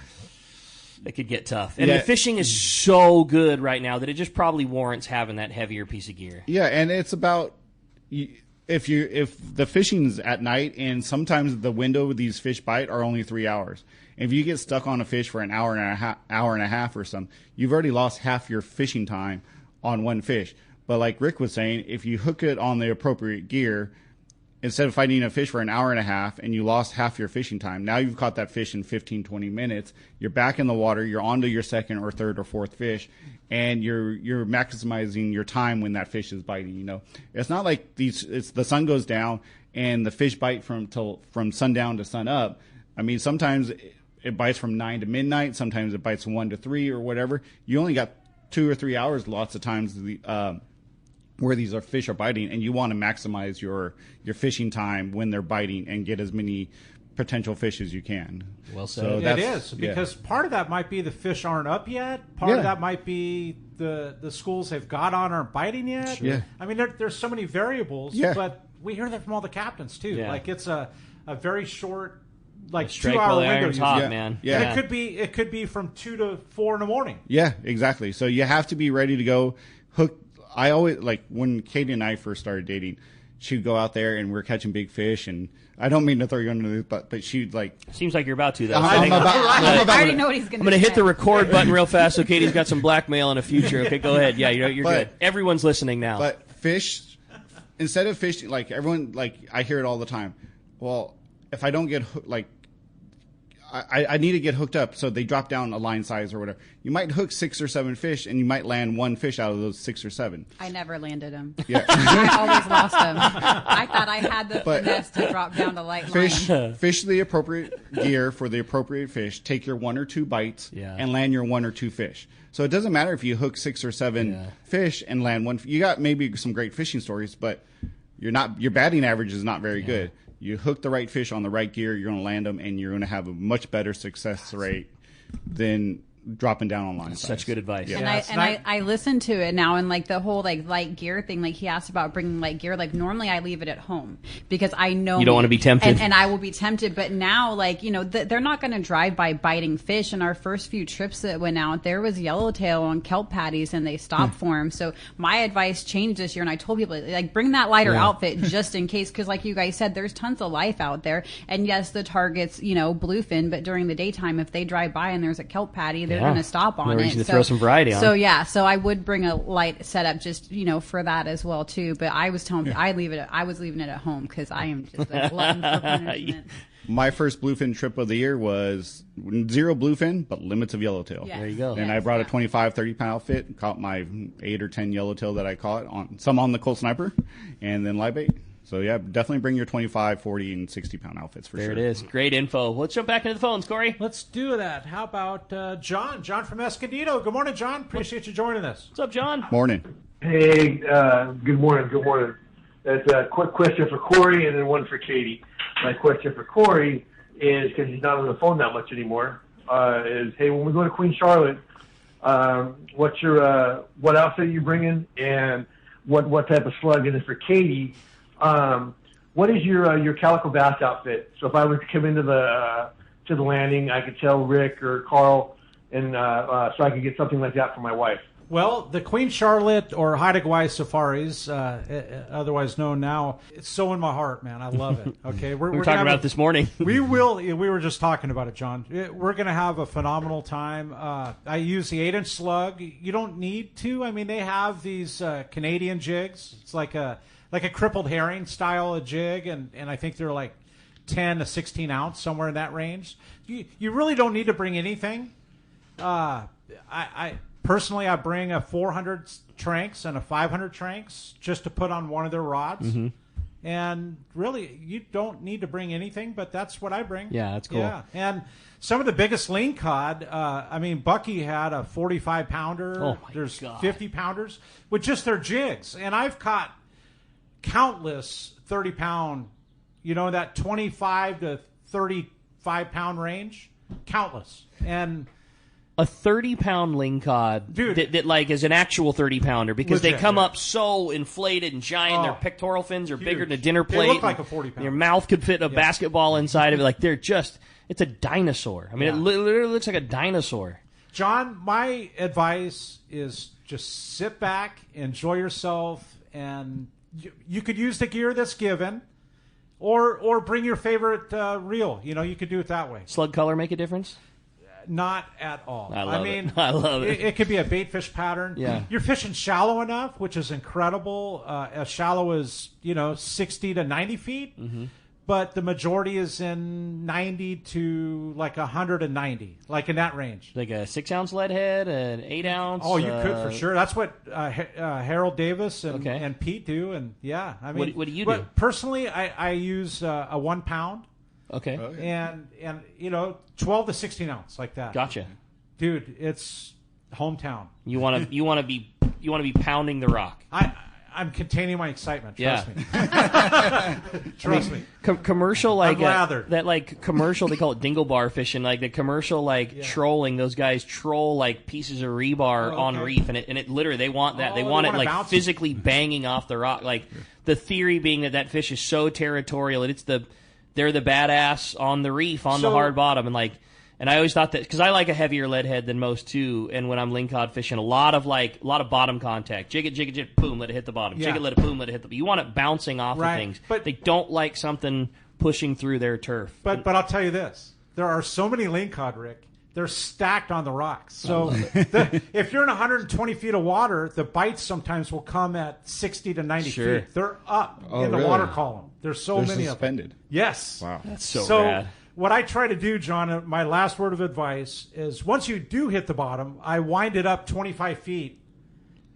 It could get tough. And the fishing is so good right now that it just probably warrants having that heavier piece of gear. Yeah, and it's about if the fishing's at night, and sometimes the window these fish bite are only 3 hours. If you get stuck on a fish for an hour and a half or something, you've already lost half your fishing time on one fish. But like Rick was saying, if you hook it on the appropriate gear, instead of fighting a fish for an hour and a half and you lost half your fishing time, now you've caught that fish in 15, 20 minutes. You're back in the water. You're on to your second or third or fourth fish, and you're maximizing your time when that fish is biting. It's not like the sun goes down and the fish bite from sundown to sun up. I mean, sometimes it bites from 9 to midnight. Sometimes it bites from 1 to 3 or whatever. You only got 2 or 3 hours lots of times where these fish are biting, and you want to maximize your fishing time when they're biting and get as many potential fish as you can. Well said. So it is, because part of that might be the fish aren't up yet. Part of that might be the schools they've got on aren't biting yet. Sure. Yeah. I mean, there's so many variables, but we hear that from all the captains too. Yeah. Like it's a very short, like strike 2-hour while the window. iron's hot, man. Yeah. And it could be from 2 to 4 in the morning. Yeah, exactly. So you have to be ready to go hook. I always, like, when Katie and I first started dating, she'd go out there and we're catching big fish, and I don't mean to throw you under the butt, but she'd like. Seems like you're about to, though. I already know what he's going to say. I'm going to hit the record button real fast so Katie's got some blackmail in the future. Okay, go ahead. Yeah, you're good. Everyone's listening now. But fish, instead of fishing, like everyone, like I hear it all the time. Well, if I don't get I need to get hooked up, so they drop down a line size or whatever. You might hook 6 or 7 fish, and you might land 1 fish out of those 6 or 7. I never landed them. Yeah. I always lost them. I thought I had the finesse to drop down the light line. Fish the appropriate gear for the appropriate fish. Take your 1 or 2 bites and land your 1 or 2 fish. So it doesn't matter if you hook 6 or 7 fish and land 1. You got maybe some great fishing stories, but your batting average is not very good. You hook the right fish on the right gear, you're going to land them, and you're going to have a much better success rate than dropping down on line size. Such good advice. Yeah. And I listen to it now, and like the whole like light gear thing, like he asked about bringing light gear. Like normally I leave it at home because I know you don't want to be tempted, and I will be tempted. But now, like they're not going to drive by biting fish. And our first few trips that went out, there was yellowtail on kelp patties, and they stopped for him. So my advice changed this year, and I told people like bring that lighter outfit just in case, because like you guys said, there's tons of life out there. And yes, the target's bluefin, but during the daytime, if they drive by and there's a kelp patty, they're going to stop on it. To throw some variety on. So I would bring a light setup just for that as well too. But I was telling I was leaving it at home because I am just a glutton for punishment. My first bluefin trip of the year was 0 bluefin, but limits of yellowtail. Yes. There you go. And I brought a 25, 30-pound outfit, caught my 8 or 10 yellowtail that I caught, some on the Colt Sniper, and then live bait. So, yeah, definitely bring your 25, 40, and 60-pound outfits for sure. There it is. Great info. Let's jump back into the phones, Corey. Let's do that. How about John? John from Escondido. Good morning, John. Appreciate you joining us. What's up, John? Morning. Hey, good morning. Good morning. That's a quick question for Corey and then one for Katie. My question for Corey is, because he's not on the phone that much anymore, is, hey, when we go to Queen Charlotte, what outfit are you bringing, and what type of slug? And then for Katie, what is your calico bass outfit? So if I were to come into the landing, I could tell Rick or Carl, and so I could get something like that for my wife. Well, the Queen Charlotte or Haida Gwaii safaris, otherwise known now, it's so in my heart, man. I love it. Okay, we're talking about it this morning. We were just talking about it, John. We're going to have a phenomenal time. I use the 8-inch slug. You don't need to. I mean, they have these Canadian jigs. It's like a crippled herring style of jig, and I think they're like 10 to 16 ounce, somewhere in that range. You really don't need to bring anything. Personally, I bring a 400 Tranks and a 500 Tranks just to put on one of their rods. Mm-hmm. And really, you don't need to bring anything, but that's what I bring. Yeah, that's cool. Yeah, and some of the biggest lean cod, Bucky had a 45-pounder. Oh, my There's God. 50-pounders with just their jigs. And I've caught countless 30-pound, that 25 to 35-pound range. Countless. And a 30-pound lingcod that like is an actual 30-pounder because they come up so inflated and giant. Their pectoral fins are bigger than a dinner plate. They look like a 40-pounder. Your mouth could fit a basketball inside of it. Like it's a dinosaur. I mean, it literally looks like a dinosaur. John, my advice is just sit back, enjoy yourself, and you could use the gear that's given, or bring your favorite reel. You could do it that way. Slug color make a difference? Not at all. I love it. I love it. It could be a bait fish pattern. Yeah. You're fishing shallow enough, which is incredible. As shallow as 60 to 90 feet. Mm-hmm. But the majority is in 90 to like 190, like in that range. Like a 6-ounce lead head, an 8-ounce. Oh, you could for sure. That's what Harold Davis and Pete do. And yeah, I mean, what do you do? Personally, I use a 1 pound. Okay. And 12 to 16 ounce like that. Gotcha. Dude, it's hometown. You want to be pounding the rock. I'm containing my excitement. Trust me. Trust me. Commercial like that like commercial they call it dingle bar fishing. Like the commercial trolling. Those guys troll like pieces of rebar on reef, and it literally they want that. They want it like bouncing. Physically banging off the rock. Like the theory being that fish is so territorial that they're the badass on the reef on the hard bottom and I always thought that because I like a heavier lead head than most too, and when I'm lingcod fishing, a lot of bottom contact, jig it, boom, let it hit the bottom, jig it, let it, boom, let it hit the. You want it bouncing off of things, but they don't like something pushing through their turf. But I'll tell you this: there are so many lingcod, Rick. They're stacked on the rocks. So if you're in 120 feet of water, the bites sometimes will come at 60 to 90 feet. They're up in the water column. There's so many suspended. of them. Yes. Wow. That's so rad. What I try to do, John, my last word of advice is once you do hit the bottom, I wind it up 25 feet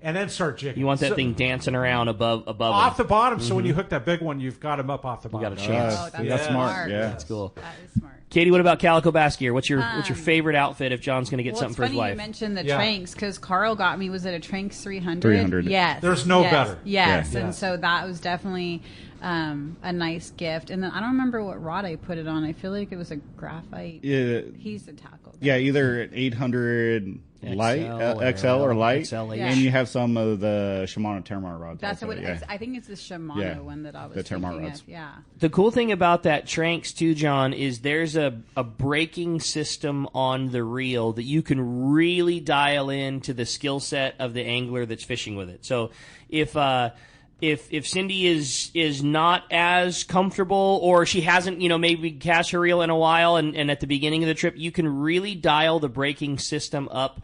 and then start jigging. You want that thing dancing around above off the bottom. So when you hook that big one, you've got him up off the bottom. You got a chance. Oh, that's smart. Yeah, that's cool. That is smart. Katie, what about Calico Bass Gear? What's your favorite outfit if John's going to get something for his wife? It's funny you mentioned the Tranks because Carl got me. Was it a Tranks 300? 300. Yes. There's no better. Yes, and so that was definitely a nice gift. And then I don't remember what rod I put it on. I feel like it was a graphite. Yeah. He's a tackle guy. Yeah, either 800 light, XL or light, and you have some of the Shimano Terramar rods. That's what I think it's the Shimano one that I was thinking of. Yeah. The cool thing about that Tranks too, John, is there's a braking system on the reel that you can really dial in to the skill set of the angler that's fishing with it. So if Cindy is not as comfortable or she hasn't, maybe cast her reel in a while and at the beginning of the trip, you can really dial the braking system up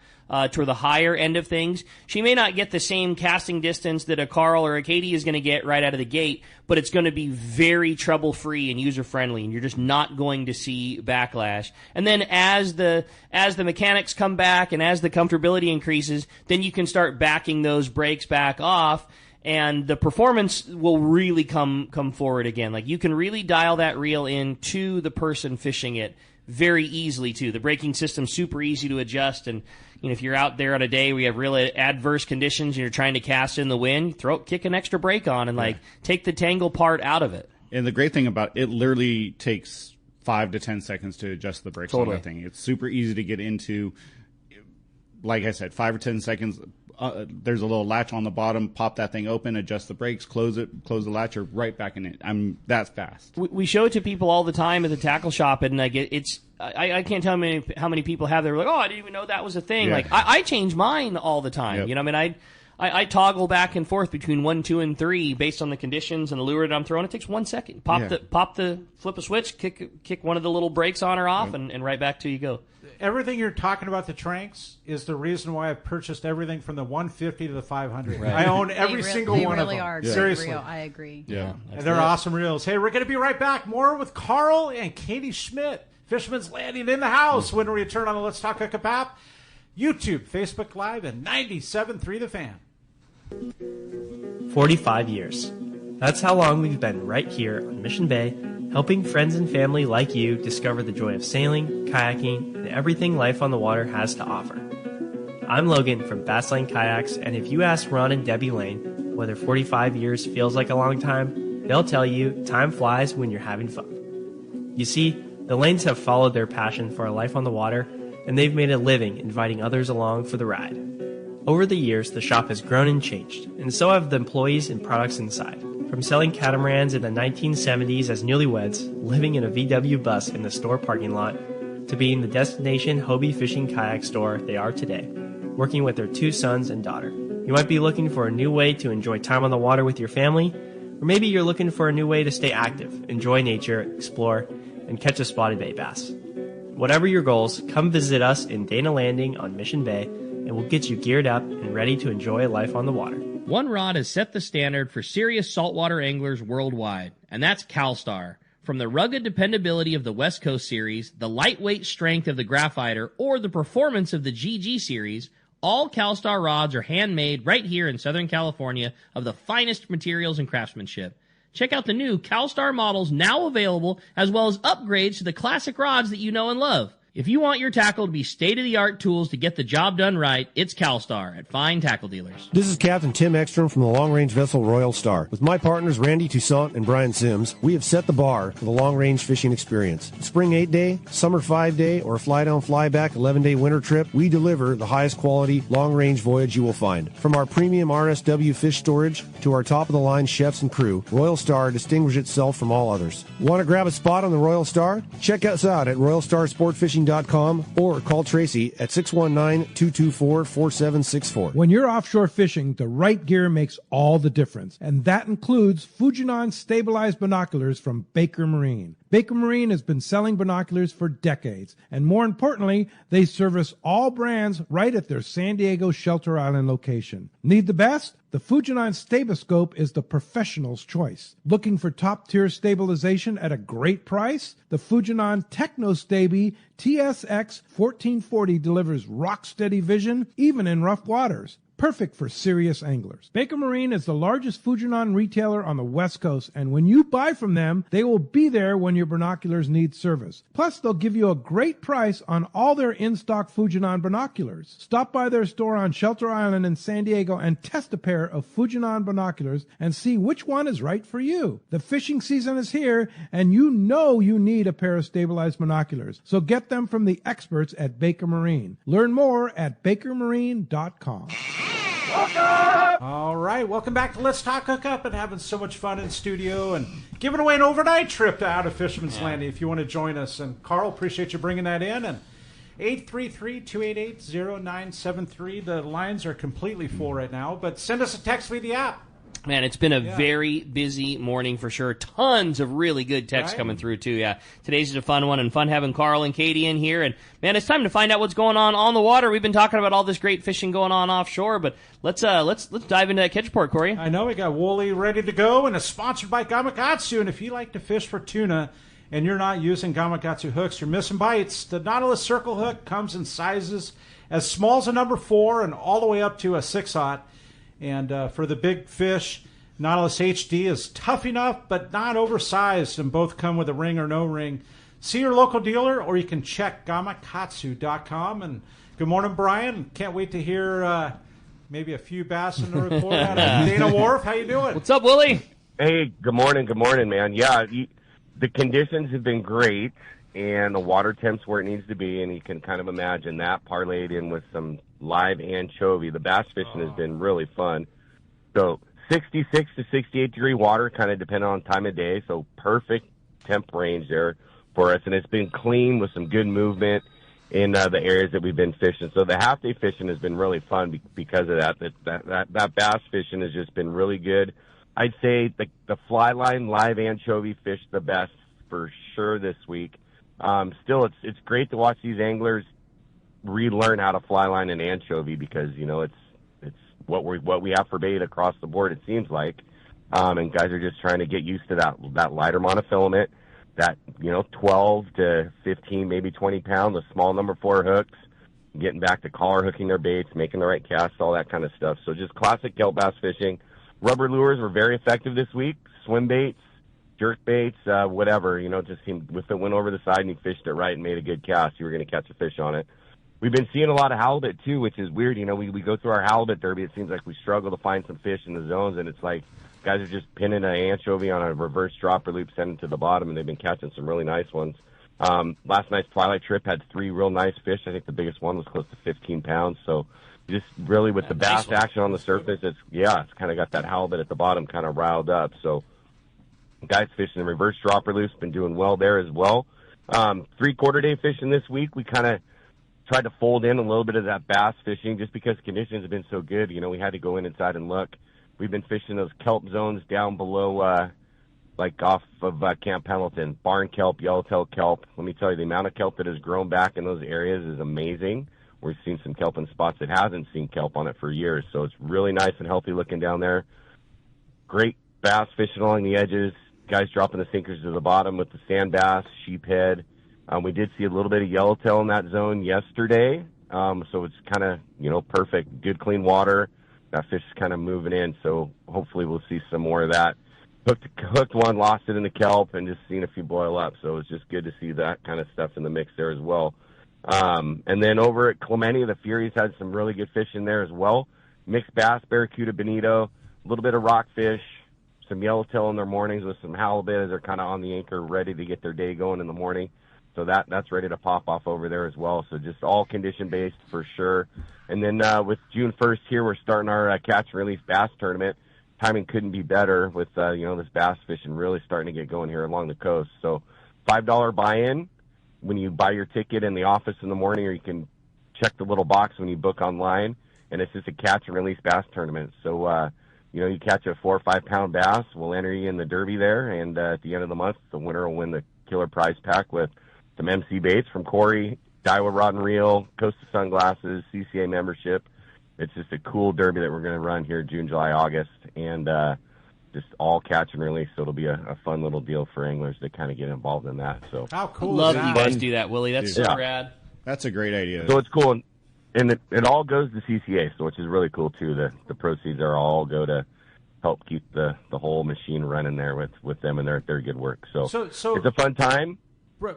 toward the higher end of things. She may not get the same casting distance that a Carl or a Katie is going to get right out of the gate, but it's going to be very trouble-free and user-friendly, and you're just not going to see backlash. And then as the mechanics come back and as the comfortability increases, then you can start backing those brakes back off, and the performance will really come forward again. Like you can really dial that reel in to the person fishing it very easily too. The braking system's super easy to adjust, and if you're out there on a day where you have really adverse conditions and you're trying to cast in the wind, kick an extra brake on and take the tangle part out of it. And the great thing about it literally takes 5 to 10 seconds to adjust the brakes on that thing. It's super easy to get into. Like I said, 5 or 10 seconds. There's a little latch on the bottom. Pop that thing open, adjust the brakes, close the latch, you're right back in it. That's fast. We show it to people all the time at the tackle shop, and I can't tell how many people have. They're like, oh, I didn't even know that was a thing. Yeah. Like I change mine all the time. Yep. I toggle back and forth between 1, 2, and 3 based on the conditions and the lure that I'm throwing. It takes 1 second. Flip a switch, kick one of the little brakes on or off, and right back to you go. Everything you're talking about the Tranks is the reason why I've purchased everything from the 150 to the 500. Right. I own every single one of them. They really are. Seriously. I agree. Yeah. And they're awesome reels. Hey, we're going to be right back. More with Carl and Katie Schmidt. Fisherman's Landing in the house when we return on the Let's Talk Hookup app, YouTube, Facebook Live, and 97.3 The Fan. 45 years. That's how long we've been right here on Mission Bay, helping friends and family like you discover the joy of sailing, kayaking, and everything life on the water has to offer. I'm Logan from Bass Lane Kayaks, and if you ask Ron and Debbie Lane whether 45 years feels like a long time, they'll tell you time flies when you're having fun. You see, the Lanes have followed their passion for a life on the water, and they've made a living inviting others along for the ride. Over the years, the shop has grown and changed, and so have the employees and products inside. From selling catamarans in the 1970s as newlyweds, living in a VW bus in the store parking lot, to being the destination Hobie fishing kayak store they are today, working with their 2 sons and daughter. You might be looking for a new way to enjoy time on the water with your family, or maybe you're looking for a new way to stay active, enjoy nature, explore, and catch a spotted bay bass. Whatever your goals, come visit us in Dana Landing on Mission Bay, and we'll get you geared up and ready to enjoy life on the water. One rod has set the standard for serious saltwater anglers worldwide, and that's CalStar. From the rugged dependability of the West Coast Series, the lightweight strength of the Graphiter, or the performance of the GG Series, all CalStar rods are handmade right here in Southern California of the finest materials and craftsmanship. Check out the new CalStar models now available, as well as upgrades to the classic rods that you know and love. If you want your tackle to be state-of-the-art tools to get the job done right, it's CalStar at fine tackle dealers. This is Captain Tim Ekstrom from the long-range vessel Royal Star. With my partners Randy Toussaint and Brian Sims, we have set the bar for the long-range fishing experience. Spring 8-day, summer 5-day, or fly-down, fly-back 11-day winter trip, we deliver the highest quality long-range voyage you will find. From our premium RSW fish storage to our top-of-the-line chefs and crew, Royal Star distinguishes itself from all others. Want to grab a spot on the Royal Star? Check us out at RoyalStarSportFishing.com or call Tracy at 619-224-4764. When you're offshore fishing, the right gear makes all the difference, and that includes Fujinon stabilized binoculars from Baker Marine. Baker Marine has been selling binoculars for decades, and more importantly, they service all brands right at their San Diego Shelter Island location. Need the best? The Fujinon Staboscope is the professional's choice. Looking for top-tier stabilization at a great price? The Fujinon TechnoStabi TSX 1440 delivers rock-steady vision even in rough waters. Perfect for serious anglers. Baker Marine is the largest Fujinon retailer on the West Coast, and when you buy from them, they will be there when your binoculars need service. Plus, they'll give you a great price on all their in-stock Fujinon binoculars. Stop by their store on Shelter Island in San Diego and test a pair of Fujinon binoculars and see which one is right for you. The fishing season is here, and you know you need a pair of stabilized binoculars. So get them from the experts at Baker Marine. Learn more at bakermarine.com. All right, welcome back to Let's Talk Hookup, and having so much fun in studio and giving away an overnight trip out of Fisherman's Landing if you want to join us. And Carl, appreciate you bringing that in. And 833-288-0973. The lines are completely full right now, but send us a text via the app. Man, it's been a very busy morning for sure. Tons of really good texts coming through, too. Yeah, today's is a fun one, and fun having Carl and Katie in here. And, man, it's time to find out what's going on the water. We've been talking about all this great fishing going on offshore, but let's dive into that catch report, Corey. I know we got Wooly ready to go, and it's sponsored by Gamakatsu. And if you like to fish for tuna and you're not using Gamakatsu hooks, you're missing bites. The Nautilus Circle hook comes in sizes as small as a number 4 and all the way up to a 6/0. And for the big fish, Nautilus HD is tough enough, but not oversized, and both come with a ring or no ring. See your local dealer, or you can check gamakatsu.com. And good morning, Brian. Can't wait to hear maybe a few bass in the report out of Dana Wharf. How you doing? What's up, Willie? Hey, good morning, man. Yeah, the conditions have been great, and the water temp's where it needs to be, and you can kind of imagine that parlayed in with some live anchovy. The bass fishing has been really fun. So 66 to 68 degree water, kind of depending on time of day. So perfect temp range there for us. And it's been clean with some good movement in the areas that we've been fishing. So the half day fishing has been really fun because of that. That bass fishing has just been really good. I'd say the fly line live anchovy fish the best for sure this week. Still, it's great to watch these anglers relearn how to fly line and anchovy because it's what we have for bait across the board. It seems like, and guys are just trying to get used to that lighter monofilament, that 12 to 15, maybe 20 pound, the small number 4 hooks, getting back to collar hooking their baits, making the right casts, all that kind of stuff. So just classic kelp bass fishing. Rubber lures were very effective this week. swim baits, jerk baits, whatever. Just seemed if it went over the side and you fished it right and made a good cast, you were going to catch a fish on it. We've been seeing a lot of halibut, too, which is weird. We go through our halibut derby. It seems like we struggle to find some fish in the zones, and it's like guys are just pinning an anchovy on a reverse dropper loop, sending to the bottom, and they've been catching some really nice ones. Last night's twilight trip had 3 real nice fish. I think the biggest one was close to 15 pounds. So just really with the bass action on the surface, it's kind of got that halibut at the bottom kind of riled up. So guys fishing the reverse dropper loops been doing well there as well. 3/4 day fishing this week, we kind of tried to fold in a little bit of that bass fishing just because conditions have been so good. We had to go inside and look. We've been fishing those kelp zones down below, like off of Camp Pendleton, barn kelp, yellowtail kelp. Let me tell you, the amount of kelp that has grown back in those areas is amazing. We've seen some kelp in spots that hasn't seen kelp on it for years. So it's really nice and healthy looking down there. Great bass fishing along the edges. Guys dropping the sinkers to the bottom with the sand bass, sheephead. We did see a little bit of yellowtail in that zone yesterday. So it's kind of, perfect. Good, clean water. That fish is kind of moving in. So hopefully we'll see some more of that. Hooked one, lost it in the kelp, and just seen a few boil up. So it's just good to see that kind of stuff in the mix there as well. And then over at Clemente, the Furies had some really good fish in there as well. Mixed bass, barracuda, bonito, a little bit of rockfish, some yellowtail in their mornings with some halibut as they're kind of on the anchor, ready to get their day going in the morning. So that's ready to pop off over there as well. So just all condition-based for sure. And then with June 1st here, we're starting our catch and release bass tournament. Timing couldn't be better with, this bass fishing really starting to get going here along the coast. So $5 buy-in when you buy your ticket in the office in the morning, or you can check the little box when you book online. And it's just a catch and release bass tournament. So, you catch a 4 or 5 pound bass, we'll enter you in the derby there. And at the end of the month, the winner will win the killer prize pack with some MC baits from Corey, Daiwa Rod and Reel, Costa Sunglasses, CCA membership. It's just a cool derby that we're going to run here June, July, August, and just all catch and release. So it'll be a fun little deal for anglers to kind of get involved in that. So how cool! Love is that? You guys do that, Willie. That's so rad. That's a great idea. So it's cool, and it all goes to CCA, so which is really cool too. The proceeds are all go to help keep the whole machine running there with them and their good work. So it's a fun time.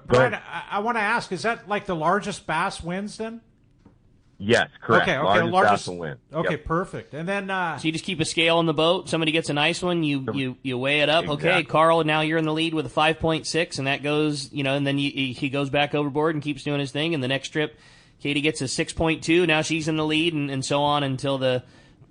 Brian, I want to ask: is that like the largest bass wins then? Yes, correct. Okay, largest bass will win. Okay, yep. Perfect. And then so you just keep a scale on the boat. Somebody gets a nice one, you weigh it up. Exactly. Okay, Carl, now you're in the lead with a 5.6, and that goes, and then he goes back overboard and keeps doing his thing. And the next trip, Katie gets a 6.2. Now she's in the lead, and so on until the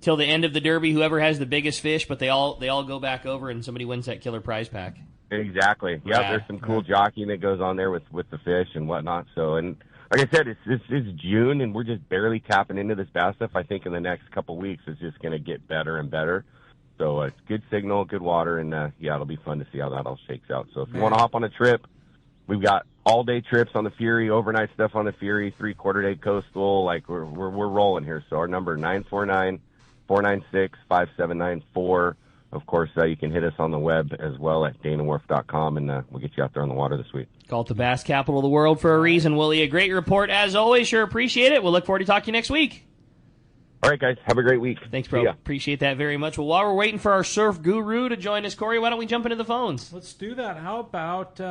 end of the derby. Whoever has the biggest fish, but they all go back over, and somebody wins that killer prize pack. Exactly. Yeah, there's some cool jockeying that goes on there with the fish and whatnot. So and. Like I said, it's June, and we're just barely tapping into this bass stuff. I think in the next couple weeks, it's just going to get better and better. So it's good signal, good water, and it'll be fun to see how that all shakes out. So if you want to hop on a trip, we've got all-day trips on the Fury, overnight stuff on the Fury, 3/4 day coastal. Like we're rolling here. So our number 949-496-5794. Of course, you can hit us on the web as well at danawharf.com, and we'll get you out there on the water this week. Call it the bass capital of the world for a reason, Willie. A great report, as always. Sure appreciate it. We'll look forward to talking to you next week. All right, guys. Have a great week. Thanks, bro. Appreciate that very much. Well, while we're waiting for our surf guru to join us, Corey, why don't we jump into the phones? Let's do that. How about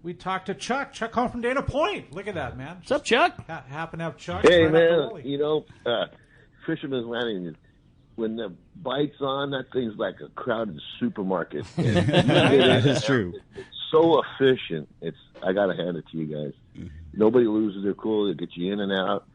we talk to Chuck? Chuck calling from Dana Point. Look at that, man. What's up, Chuck? Happen to have Chuck. Hey, right man. Fisherman's Landing, when the bite's on, that thing's like a crowded supermarket. That is true. It's so efficient. I got to hand it to you guys. Nobody loses their cool. They get you in and out.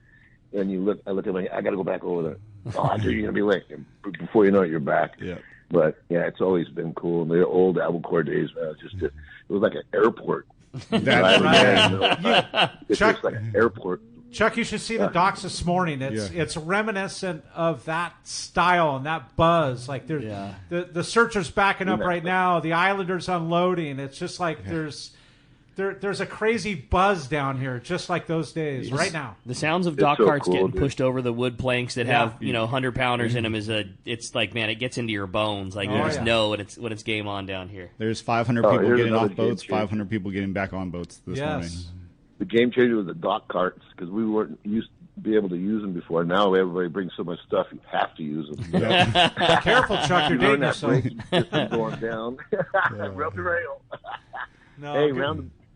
And I look at I got to go back over there. Oh, dude, you're going to be late. And before you know it, you're back. Yeah. But, yeah, it's always been cool. In the old Albacore days, man, it was like an airport. That's right. It's just like an airport. Chuck, you should see the docks this morning. It's reminiscent of that style and that buzz. Like the searchers backing up right now, the Islanders unloading. It's just like there's a crazy buzz down here, just like those days right now. The sounds of dock carts getting pushed over the wood planks that have 100-pounders in them it's like, man, it gets into your bones. Like you just know when it's game on down here. There's 500 people getting off boats, 500 people getting back on boats this morning. The game changer was the dock carts, because we weren't used. be able to use them before. Now everybody brings so much stuff, you have to use them. Careful, Chuck, you're dating yourself. System going down. Rub the rail. No, hey,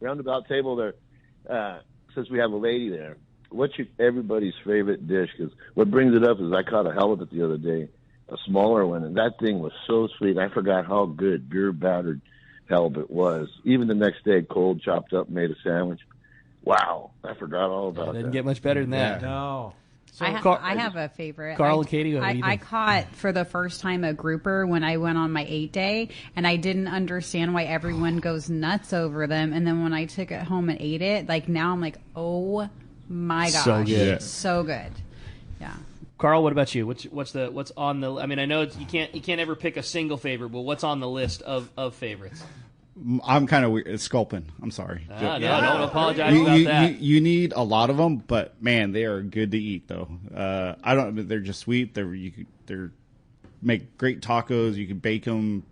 roundabout table there. Since we have a lady there, what's everybody's favorite dish? Because what brings it up is I caught a halibut the other day, a smaller one, and that thing was so sweet. I forgot how good beer battered halibut was. Even the next day, cold, chopped up, made a sandwich. Wow, I forgot all about that. Didn't get much better than that. No. So I have a favorite. Carl and Katie, I caught for the first time a grouper when I went on my 8-day, and I didn't understand why everyone goes nuts over them. And then when I took it home and ate it, like now I'm like, oh my gosh, so good, so good. Yeah. Carl, what about you? What's on the? I mean, I know you can't ever pick a single favorite, but what's on the list of favorites? I'm kind of weird. It's sculpin. I'm sorry. No, don't apologize about that. You need a lot of them, but man, they are good to eat though. They're just sweet. They're make great tacos. You can bake them,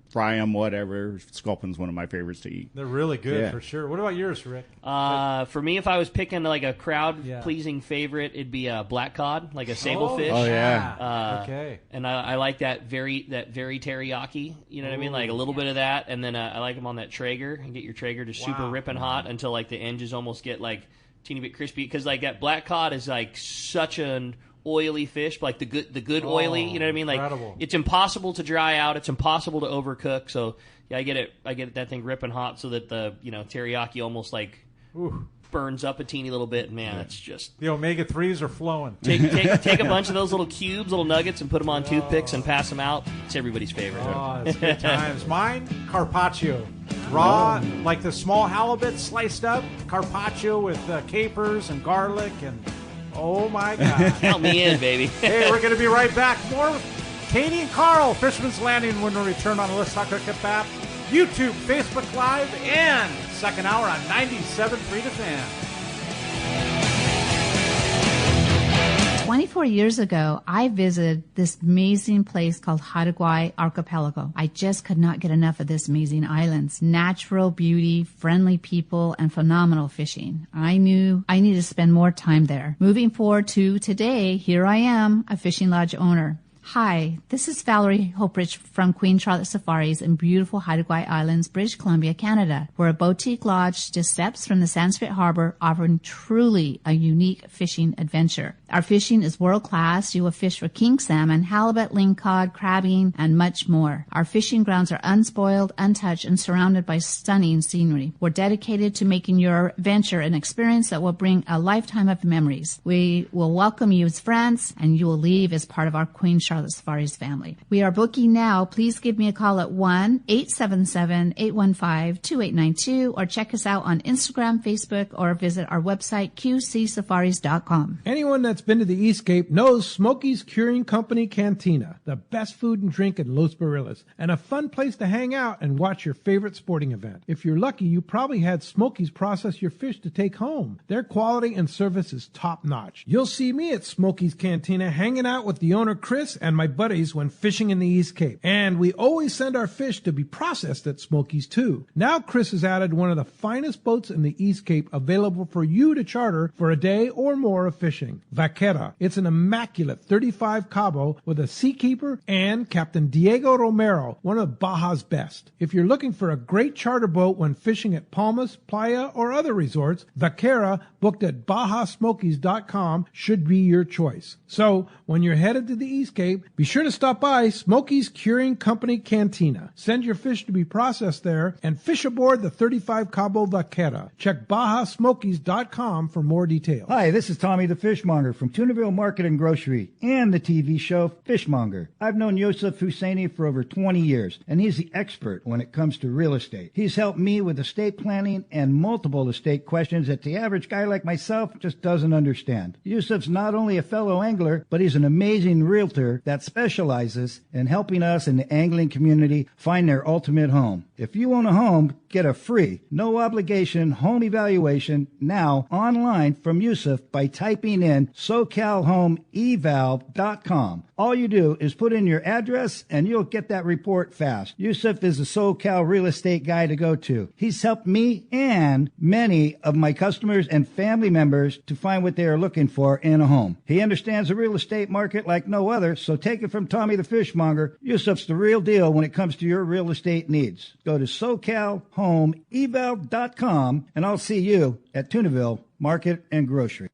fry them, whatever. Sculpin's one of my favorites to eat. They're really good for sure. What about yours, Rick? For me, if I was picking like a crowd-pleasing favorite, it'd be a black cod, like a sable fish. Oh yeah. Okay. And I like that very teriyaki. You know what I mean? Like a little bit of that, and then I like them on that Traeger. And get your Traeger just super ripping hot until like the edges almost get like teeny bit crispy. Because like that black cod is like such an oily fish, like the good oily, you know what I mean? Like incredible. It's impossible to dry out, it's impossible to overcook. So yeah, I get it that thing ripping hot so that the teriyaki almost like burns up a teeny little bit. Man, it's just the omega-3s are flowing. Take a bunch of those little cubes, little nuggets, and put them on toothpicks and pass them out. It's everybody's favorite. Oh, it's good times. Mine, carpaccio. Raw, like the small halibut sliced up, carpaccio with capers and garlic and oh my God. Count me in, baby. Hey, we're going to be right back. More with Katie and Carl, Fisherman's Landing, when we return on the Let's Talk Hookup app, YouTube, Facebook Live, and second hour on 97.3 The Fan. 24 years ago, I visited this amazing place called Hawaii Archipelago. I just could not get enough of this amazing island's natural beauty, friendly people, and phenomenal fishing. I knew I needed to spend more time there. Moving forward to today, here I am, a fishing lodge owner. Hi, this is Valerie Hopridge from Queen Charlotte Safaris in beautiful Hawaii Islands, British Columbia, Canada. We're a boutique lodge just steps from the Sanskrit Harbor, offering truly a unique fishing adventure. Our fishing is world class. You will fish for king salmon, halibut, lingcod, crabbing, and much more. Our fishing grounds are unspoiled, untouched, and surrounded by stunning scenery. We're dedicated to making your adventure an experience that will bring a lifetime of memories. We will welcome you as friends, and you will leave as part of our Queen Charlotte Safaris family. We are booking now. Please give me a call at 1-877-815-2892 or check us out on Instagram, Facebook, or visit our website, qcsafaris.com. Anyone that's been to the East Cape knows Smokey's Curing Company Cantina, the best food and drink in Los Barriles, and a fun place to hang out and watch your favorite sporting event. If you're lucky, you probably had Smokey's process your fish to take home. Their quality and service is top-notch. You'll see me at Smokey's Cantina hanging out with the owner, Chris, and my buddies when fishing in the East Cape. And we always send our fish to be processed at Smokey's too. Now Chris has added one of the finest boats in the East Cape available for you to charter for a day or more of fishing. Vaquera. It's an immaculate 35 Cabo with a seakeeper and Captain Diego Romero, one of Baja's best. If you're looking for a great charter boat when fishing at Palmas, Playa, or other resorts, Vaquera, booked at BajaSmokies.com, should be your choice. So, when you're headed to the East Cape, be sure to stop by Smokey's Curing Company Cantina. Send your fish to be processed there and fish aboard the 35 Cabo Vaquera. Check BajaSmokies.com for more details. Hi, this is Tommy the Fishmonger from Tunaville Market and Grocery and the TV show Fishmonger. I've known Yosef Husseini for over 20 years, and he's the expert when it comes to real estate. He's helped me with estate planning and multiple estate questions that the average guy like myself just doesn't understand. Yosef's not only a fellow angler, but he's an amazing realtor that specializes in helping us in the angling community find their ultimate home. If you own a home, get a free, no-obligation home evaluation now online from Yusuf by typing in SoCalHomeEval.com. All you do is put in your address and you'll get that report fast. Yusuf is a SoCal real estate guy to go to. He's helped me and many of my customers and family members to find what they are looking for in a home. He understands the real estate market like no other, so take it from Tommy the Fishmonger. Yusuf's the real deal when it comes to your real estate needs. Go to SoCalHomeEval.com and I'll see you at Tunaville Market and Grocery.